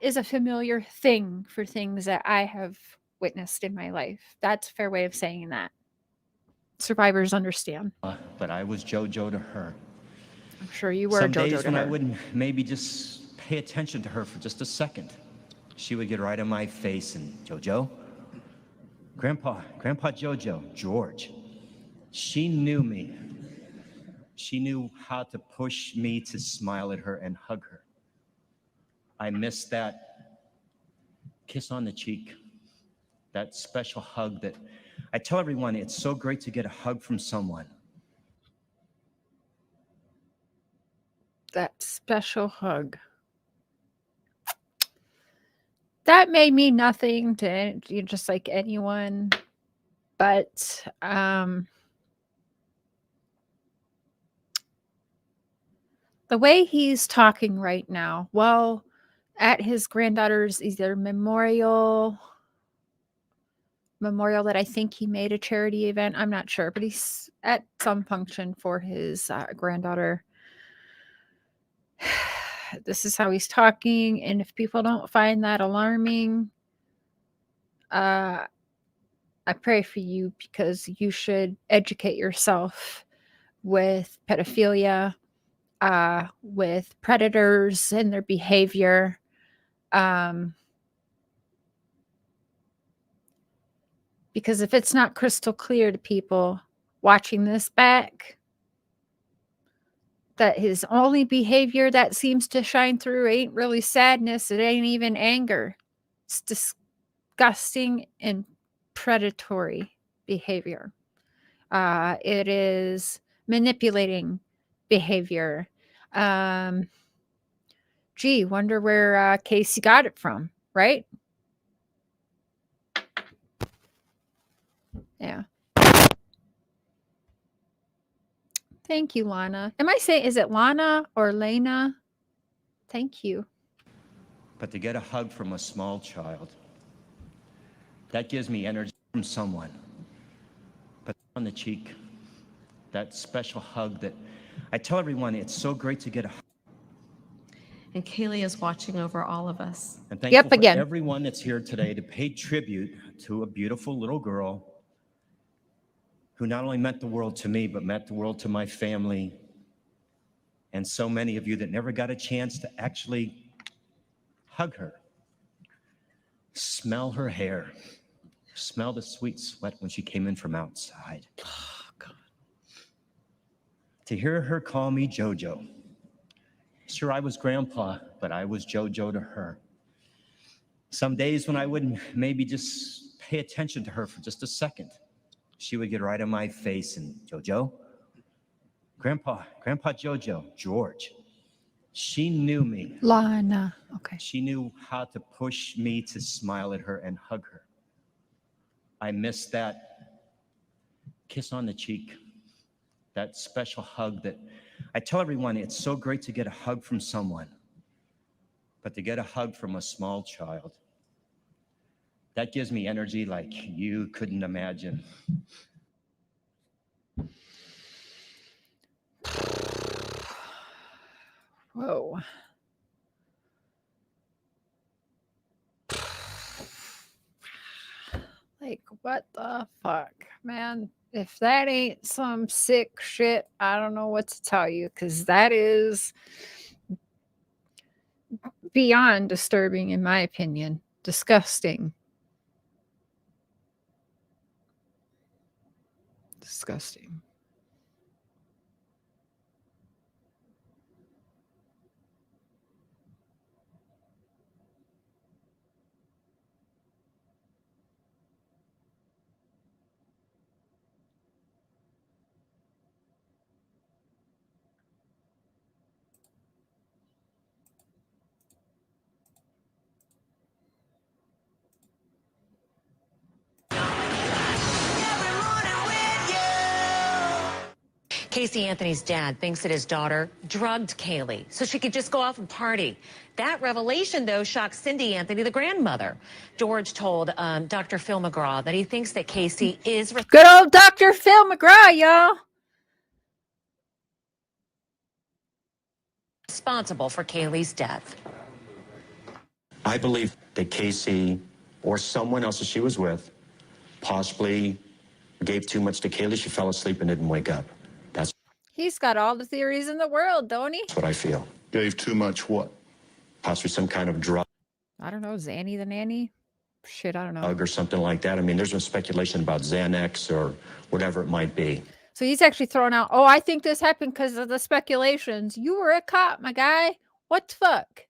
is a familiar thing for things that I have witnessed in my life. That's a fair way of saying that. Survivors understand. But I was JoJo to her. I'm sure you were Some JoJo days to when I her. wouldn't maybe just pay attention to her for just a second, she would get right in my face and, JoJo? Grandpa JoJo, George. She knew me. She knew how to push me to smile at her and hug her. I miss that kiss on the cheek, that special hug that I tell everyone, it's so great to get a hug from someone. That special hug. That may mean nothing to just like anyone, but the way he's talking right now, well, at his granddaughter's either memorial that I think he made a charity event. I'm not sure, but he's at some function for his granddaughter. This is how he's talking, and if people don't find that alarming, I pray for you because you should educate yourself with pedophilia, with predators and their behavior. Because if it's not crystal clear to people watching this back, that his only behavior that seems to shine through ain't really sadness, it ain't even anger. It's disgusting and predatory behavior. It is manipulating behavior. Gee, wonder where Casey got it from, right? Yeah. Thank you, Lana. Am I saying, is it Lana or Lena? Thank you. But to get a hug from a small child, that gives me energy from someone. But on the cheek, that special hug that I tell everyone, it's so great to get a hug. And Kaylee is watching over all of us. And thankful for again. everyone that's here today to pay tribute to a beautiful little girl who not only meant the world to me, but meant the world to my family. And so many of you that never got a chance to actually hug her, smell her hair, smell the sweet sweat when she came in from outside. Oh, God. To hear her call me JoJo. Sure, I was grandpa, but I was JoJo to her. Some days when I would maybe just pay attention to her for just a second, she would get right in my face and, JoJo, Grandpa JoJo, George. She knew me. Lana. Okay. She knew how to push me to smile at her and hug her. I miss that kiss on the cheek, that special hug that I tell everyone, it's so great to get a hug from someone, but to get a hug from a small child, that gives me energy like you couldn't imagine. Whoa. Like, what the fuck, man? If that ain't some sick shit, I don't know what to tell you, because that is beyond disturbing, in my opinion. Disgusting. Disgusting. Casey Anthony's dad thinks that his daughter drugged Kaylee so she could just go off and party. That revelation, though, shocked Cindy Anthony, the grandmother. George told Dr. Phil McGraw that he thinks that Casey is Good old Dr. Phil McGraw, y'all. responsible for Kaylee's death. I believe that Casey or someone else that she was with possibly gave too much to Kaylee. She fell asleep and didn't wake up. He's got all the theories in the world, don't he? That's what I feel. Gave too much what? Possibly some kind of drug I don't know, Zanny the nanny? Shit, I don't know. or something like that. I mean, there's no speculation about Xanax or whatever it might be. So he's actually throwing out, oh, I think this happened because of the speculations. You were a cop, my guy. What the fuck?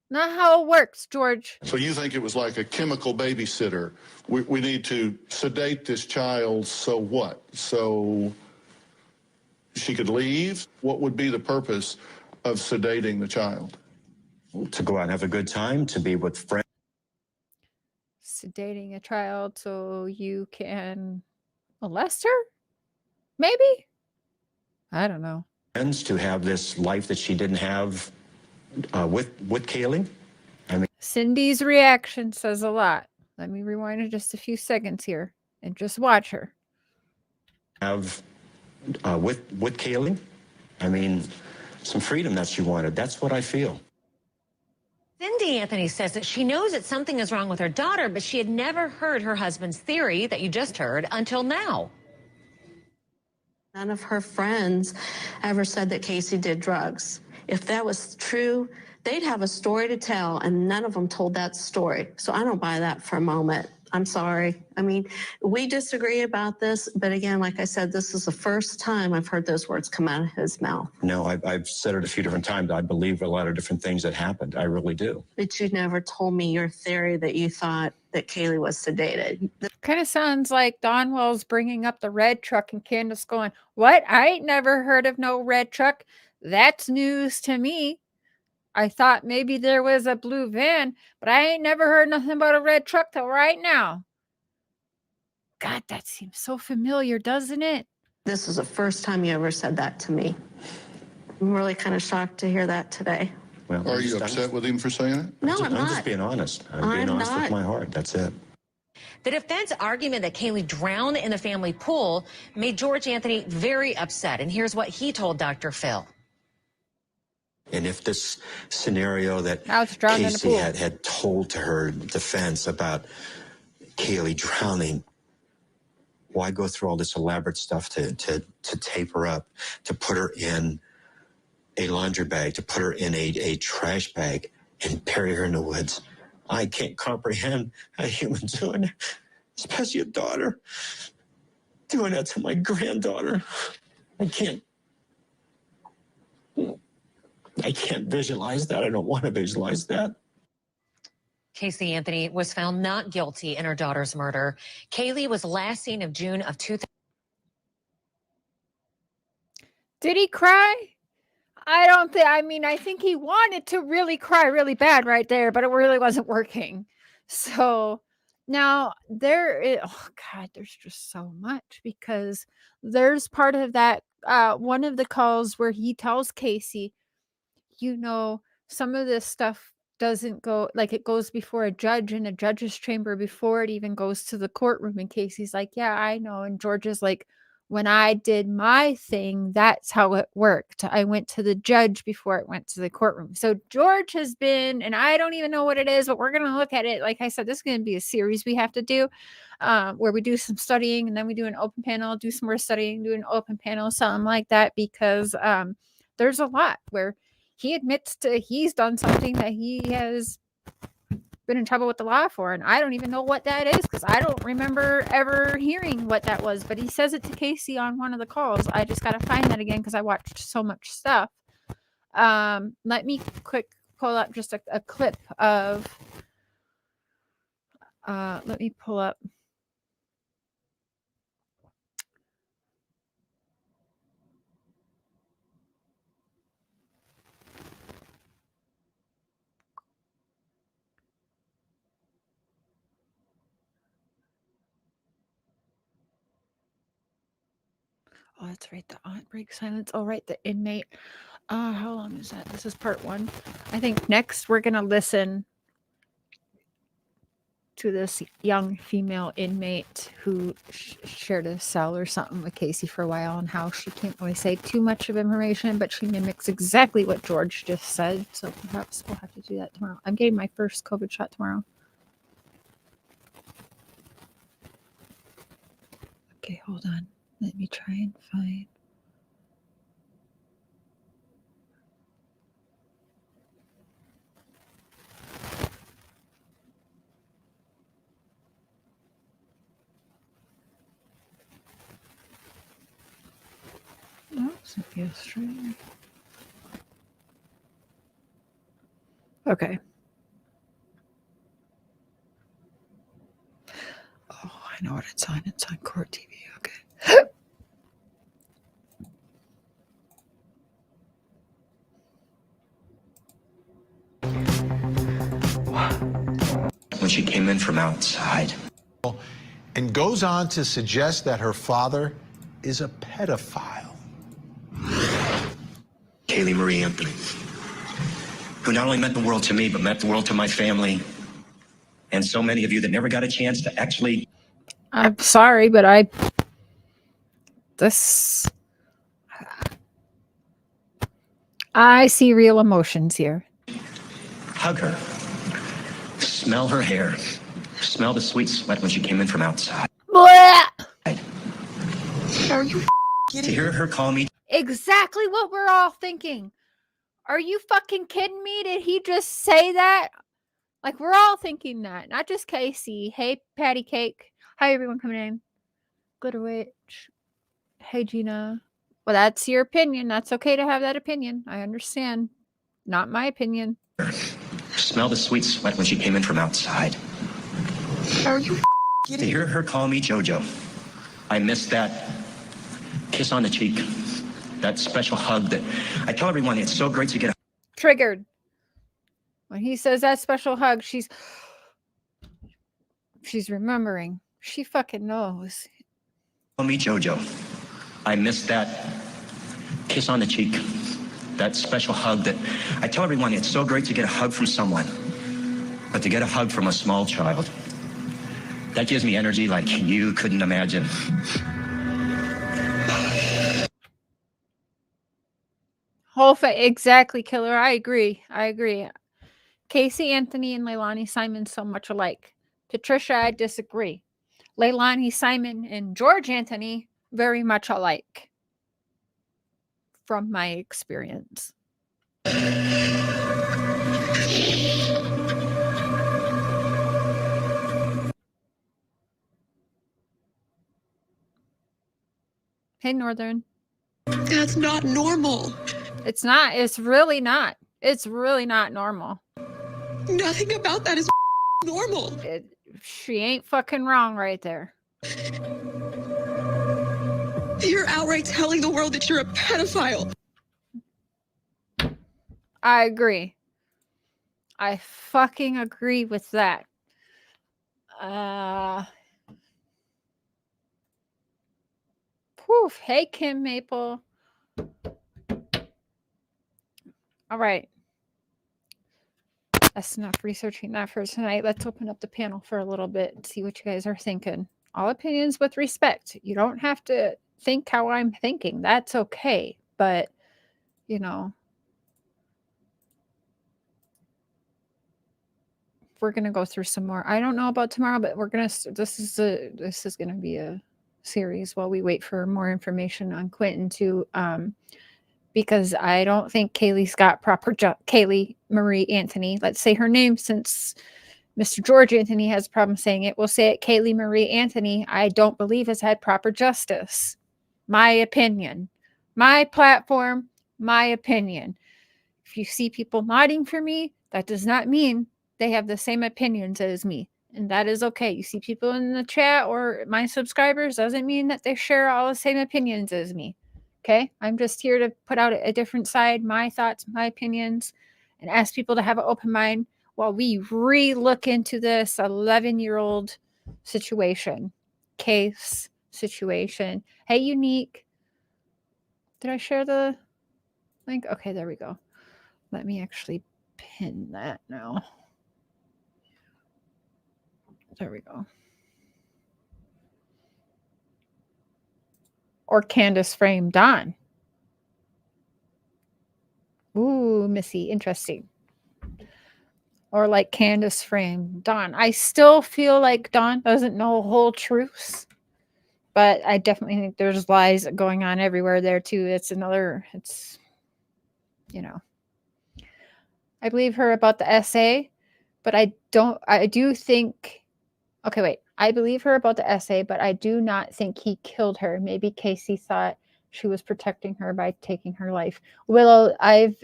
Not how it works, George. So you think it was like a chemical babysitter? We need to sedate this child, so what? So she could leave? What would be the purpose of sedating the child? To go out and have a good time, to be with friends. Sedating a child so you can molest her? Maybe? I don't know. To have this life that she didn't have with Kaylee. I mean, Cindy's reaction says a lot. Let me rewind it just a few seconds here and just watch her. have with Kaylee. I mean, some freedom that she wanted. That's what I feel. Cindy Anthony says that she knows that something is wrong with her daughter, but she had never heard her husband's theory that you just heard until now. None of her friends ever said that Casey did drugs. If that was true, they'd have a story to tell, and none of them told that story. So I don't buy that for a moment. I'm sorry. I mean, we disagree about this, but again, like I said, this is the first time I've heard those words come out of his mouth. No, I've said it a few different times. I believe a lot of different things that happened. I really do. But you never told me your theory that you thought that Kaylee was sedated. Kind of sounds like Donwell's bringing up the red truck and Candace going, what? I ain't never heard of no red truck. That's news to me. I thought maybe there was a blue van, but I ain't never heard nothing about a red truck till right now. God, that seems so familiar, doesn't it? This is the first time you ever said that to me. I'm really kind of shocked to hear that today. Well, Are you upset with him for saying it? No, I'm I'm just not. being honest. I'm being honest with my heart. That's it. The defense argument that Kaylee drowned in the family pool made George Anthony very upset. And here's what he told Dr. Phil. And if this scenario that Now it's drowned in a Casey pool. had told to her defense about Kaylee drowning, why go through all this elaborate stuff to tape her up, to put her in a laundry bag, to put her in a trash bag and bury her in the woods? I can't comprehend a human doing that, especially a daughter doing that to my granddaughter. I can't visualize that. I don't want to visualize that. Casey Anthony was found not guilty in her daughter's murder. Kaylee was last seen of June of 2000. Did he cry? I don't think, I mean, I think he wanted to really cry really bad right there, but it really wasn't working. So now there is, oh God, there's just so much, because there's part of that, one of the calls where he tells Casey, you know, some of this stuff doesn't go, like, it goes before a judge in a judge's chamber before it even goes to the courtroom. And Casey's like, yeah, I know. And George is like, when I did my thing, that's how it worked. I went to the judge before it went to the courtroom. So George has been, and I don't even know what it is, but we're going to look at it. Like I said, this is going to be a series we have to do, where we do some studying and then we do an open panel, do some more studying, do an open panel, something like that, because there's a lot where he admits to he's done something that he has been in trouble with the law for, and I don't even know what that is, because I don't remember ever hearing what that was, but he says it to Casey on one of the calls. I just got to find that again because I watched so much stuff. Let me quick pull up just a clip of let me pull up oh, that's right. The aunt breaks silence. Oh, right. The inmate. How long is that? This is part 1. I think next we're going to listen to this young female inmate who shared a cell or something with Casey for a while, and how she can't really say too much of information, but she mimics exactly what George just said. So perhaps we'll have to do that tomorrow. I'm getting my first COVID shot tomorrow. Okay, hold on. Let me try and find. Oh, Sophia String. Okay. Oh, I know what it's on. It's on Court TV. Okay. When she came in from outside. And goes on to suggest that her father is a pedophile. Kaylee Marie Anthony, who not only meant the world to me, but meant the world to my family, and so many of you that never got a chance to actually... I'm sorry, but I see real emotions here. hug her. Smell her hair. Smell the sweet sweat when she came in from outside. Blah! Are you To hear her call me Exactly what we're all thinking. Are you fucking kidding me? Did he just say that? Like, we're all thinking that. Not just Casey. Hey, Patty Cake. Hi, everyone coming in. Glitter Witch. Hey, Gina. Well, that's your opinion. That's okay to have that opinion. I understand. Not my opinion. smell the sweet sweat when she came in from outside. Are you To hear her call me JoJo. I miss that kiss on the cheek. That special hug that I tell everyone it's so great to get a Triggered. When he says that special hug, she's remembering. She fucking knows. call me JoJo. I miss that kiss on the cheek. That special hug that I tell everyone it's so great to get a hug from someone. But to get a hug from a small child, that gives me energy like you couldn't imagine. Exactly, Killer. I agree. Casey Anthony and Leilani Simon so much alike. Patricia, I disagree. Leilani Simon and George Anthony very much alike. From my experience. Hey, Northern. That's not normal. It's not. It's really not. It's really not normal. Nothing about that is normal. She ain't fucking wrong right there. You're outright telling the world that you're a pedophile. I agree. I fucking agree with that. Poof. Hey, Kim Maple. All right. That's enough researching that for tonight. Let's open up the panel for a little bit and see what you guys are thinking. All opinions with respect. You don't have to think how I'm thinking. That's okay. But, you know, we're going to go through some more. I don't know about tomorrow, but we're going to, this is going to be a series while we wait for more information on Quentin too. Because I don't think Kaylee's got proper Kaylee Marie Anthony. Let's say her name since Mr. George Anthony has a problem saying it. We'll say it Kaylee Marie Anthony. I don't believe has had proper justice. My opinion. My platform. My opinion. If you see people nodding for me, that does not mean they have the same opinions as me. And that is okay. You see people in the chat or my subscribers, doesn't mean that they share all the same opinions as me. Okay, I'm just here to put out a different side, my thoughts, my opinions, and ask people to have an open mind while we re-look into this 11-year-old case situation. Hey, Unique. Did I share the link? Okay, there we go. Let me actually pin that now. There we go. Or Candace Frame Dawn. Ooh, Missy, interesting. Or like Candace Frame Dawn. I still feel like Dawn doesn't know whole truths, but I definitely think there's lies going on everywhere there too. It's, you know. I believe her about the essay, but I do think, okay, wait. I believe her about the essay, but I do not think he killed her. Maybe Casey thought she was protecting her by taking her life. Willow, I've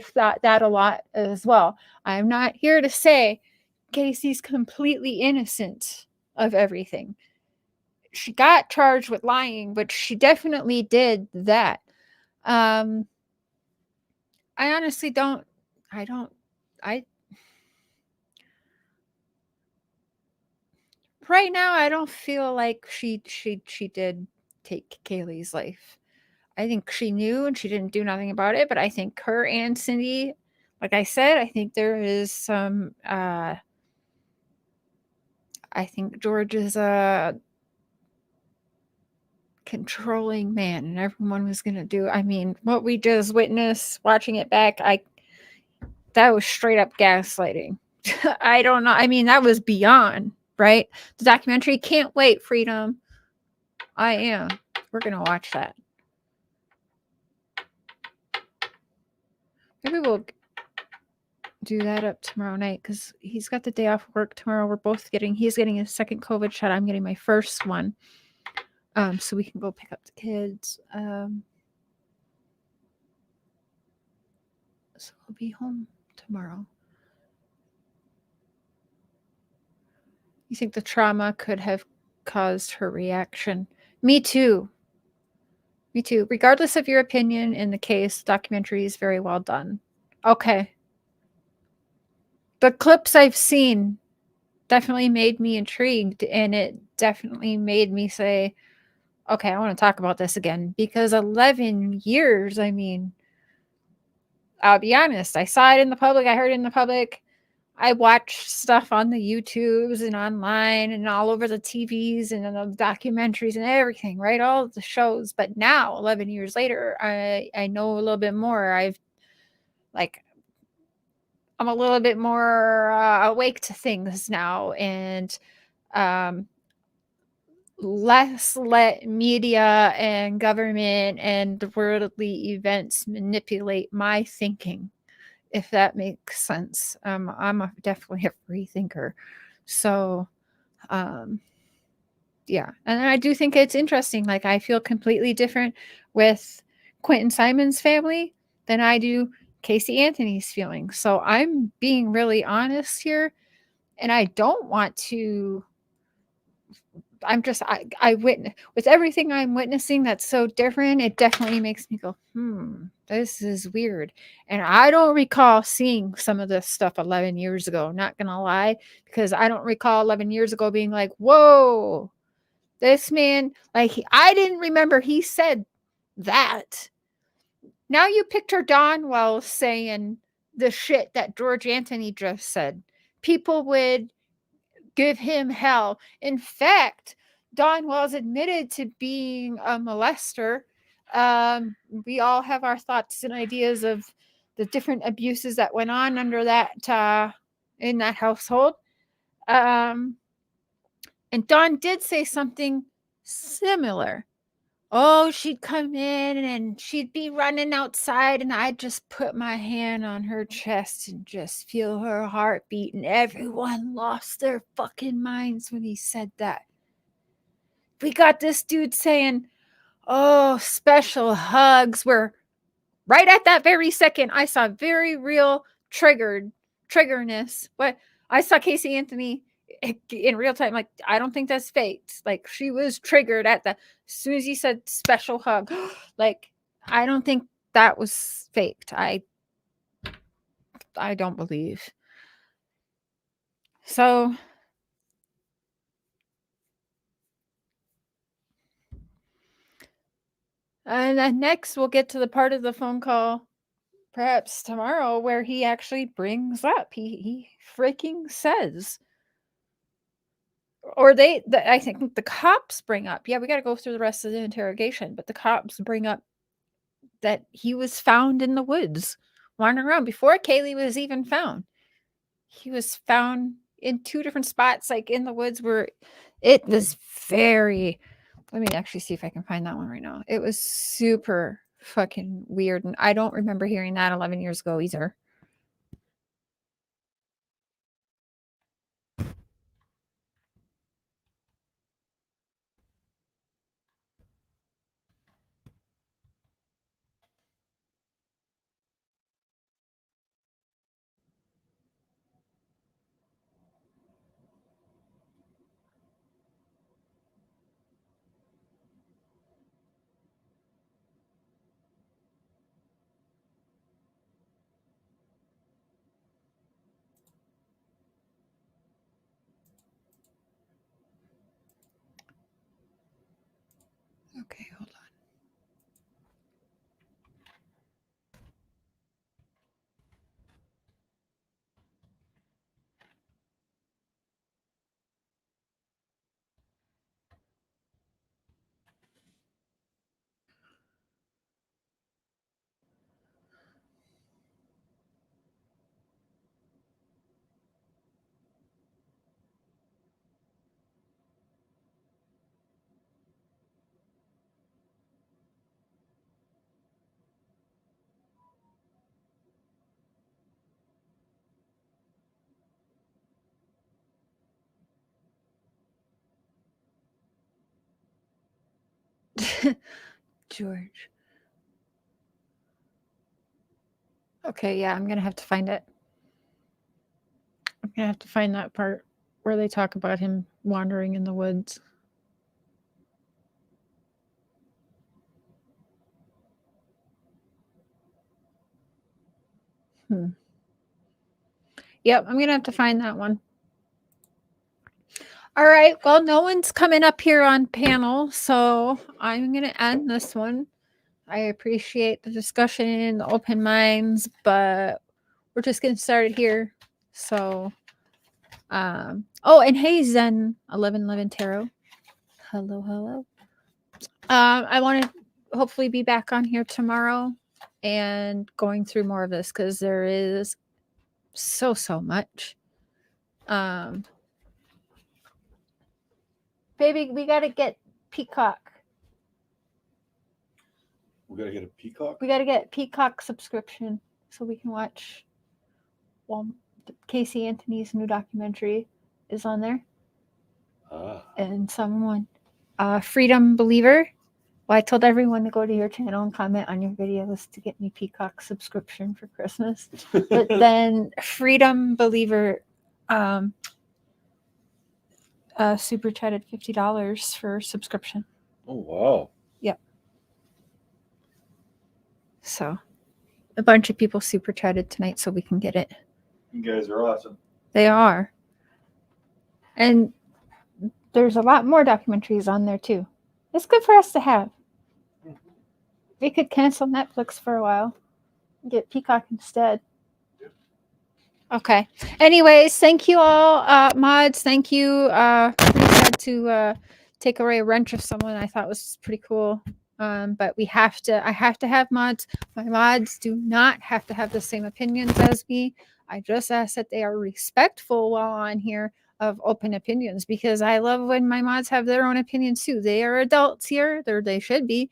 thought that a lot as well. I'm not here to say Casey's completely innocent of everything. She got charged with lying, but she definitely did that. I honestly don't. Right now, I don't feel like she did take Kaylee's life. I think she knew and she didn't do nothing about it. But I think her and Cindy, like I said, I think there is some. I think George is a controlling man, and everyone was gonna do. I mean, what we just witnessed, watching it back, that was straight up gaslighting. I don't know. I mean, that was beyond, right? The documentary, can't wait, Freedom. I am. We're going to watch that. Maybe we'll do that up tomorrow night because he's got the day off work tomorrow. He's getting his second COVID shot. I'm getting my first one. So we can go pick up the kids. So I'll be home tomorrow. You think the trauma could have caused her reaction? Me too. Me too. Regardless of your opinion in the case, documentary is very well done. Okay. The clips I've seen definitely made me intrigued, and it definitely made me say, okay, I want to talk about this again, because 11 years, I mean, I'll be honest, I saw it in the public, I heard it in the public, I watched stuff on the YouTubes and online and all over the TVs and the documentaries and everything, right? All of the shows. But now, 11 years later, I know a little bit more. I'm a little bit more awake to things now, and less let media and government and the worldly events manipulate my thinking, if that makes sense. I'm definitely a free thinker. So, yeah. And I do think it's interesting. Like, I feel completely different with Quentin Simon's family than I do Casey Anthony's feelings. So I'm being really honest here. And I don't want to, I witness with everything I'm witnessing that's so different. It definitely makes me go, this is weird. And I don't recall seeing some of this stuff 11 years ago, not gonna lie, because I don't recall 11 years ago being like, whoa, this man, I didn't remember he said that. Now you picture Don Wells saying the shit that George Anthony just said. People would give him hell. In fact, Don Wells admitted to being a molester. We all have our thoughts and ideas of the different abuses that went on under that in that household. And Don did say something similar. Oh, she'd come in and she'd be running outside, and I'd just put my hand on her chest and just feel her heartbeat. And everyone lost their fucking minds when he said that. We got this dude saying, oh, special hugs. Where right at that very second, I saw very real triggerness. But I saw Casey Anthony in real time. Like, I don't think that's faked. Like, she was triggered as soon as he said special hug. Like, I don't think that was faked. I don't believe. So and then next we'll get to the part of the phone call, perhaps tomorrow, where he actually brings up, he freaking says, or I think the cops bring up, yeah, we got to go through the rest of the interrogation, but the cops bring up that he was found in the woods wandering around before Kaylee was even found. He was found in 2 different spots, like in the woods, where it was very, let me actually see if I can find that one right now. It was super fucking weird, and I don't remember hearing that 11 years ago either. George. Okay, yeah, I'm gonna have to find it. I'm gonna have to find that part where they talk about him wandering in the woods. Yep, I'm gonna have to find that one. All right, well, no one's coming up here on panel, so I'm gonna end this one. I appreciate the discussion, the open minds, but we're just getting started here. So, oh, and hey, Zen 1111 Tarot. Hello, hello. I want to hopefully be back on here tomorrow and going through more of this because there is so much. Baby, we got to get Peacock. We gotta get a Peacock? We got to get Peacock subscription so we can watch. Well, Casey Anthony's new documentary is on there. And someone, Freedom Believer. Well, I told everyone to go to your channel and comment on your videos to get me Peacock subscription for Christmas. But then Freedom Believer super chatted $50 for subscription. Oh, wow. Yep. So a bunch of people super chatted tonight so we can get it. You guys are awesome. They are. And there's a lot more documentaries on there too. It's good for us to have. We could cancel Netflix for a while and get Peacock instead. Okay. Anyways, thank you all, mods. Thank you. We had to take away a wrench of someone I thought was pretty cool. But I have to have mods. My mods do not have to have the same opinions as me. I just ask that they are respectful while on here of open opinions because I love when my mods have their own opinions too. They are adults here. They should be.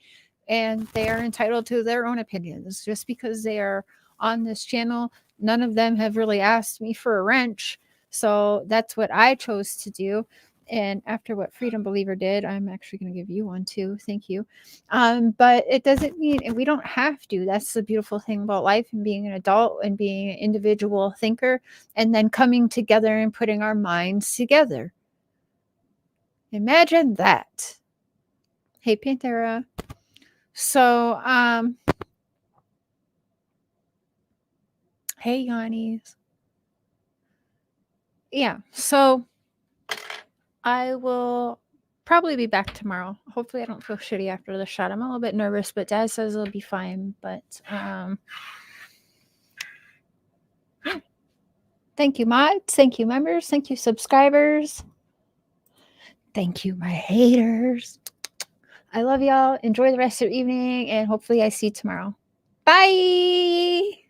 And they are entitled to their own opinions. Just because they are on this channel, none of them have really asked me for a wrench. So that's what I chose to do. And after what Freedom Believer did, I'm actually going to give you one too. Thank you. But it doesn't mean, and we don't have to. That's the beautiful thing about life and being an adult and being an individual thinker and then coming together and putting our minds together. Imagine that. Hey, Panthera. So, hey, Yannis. Yeah, so I will probably be back tomorrow. Hopefully I don't feel shitty after the shot. I'm a little bit nervous, but Dad says it'll be fine. But yeah. Thank you, mods. Thank you, members. Thank you, subscribers. Thank you, my haters. I love y'all. Enjoy the rest of your evening, and hopefully I see you tomorrow. Bye.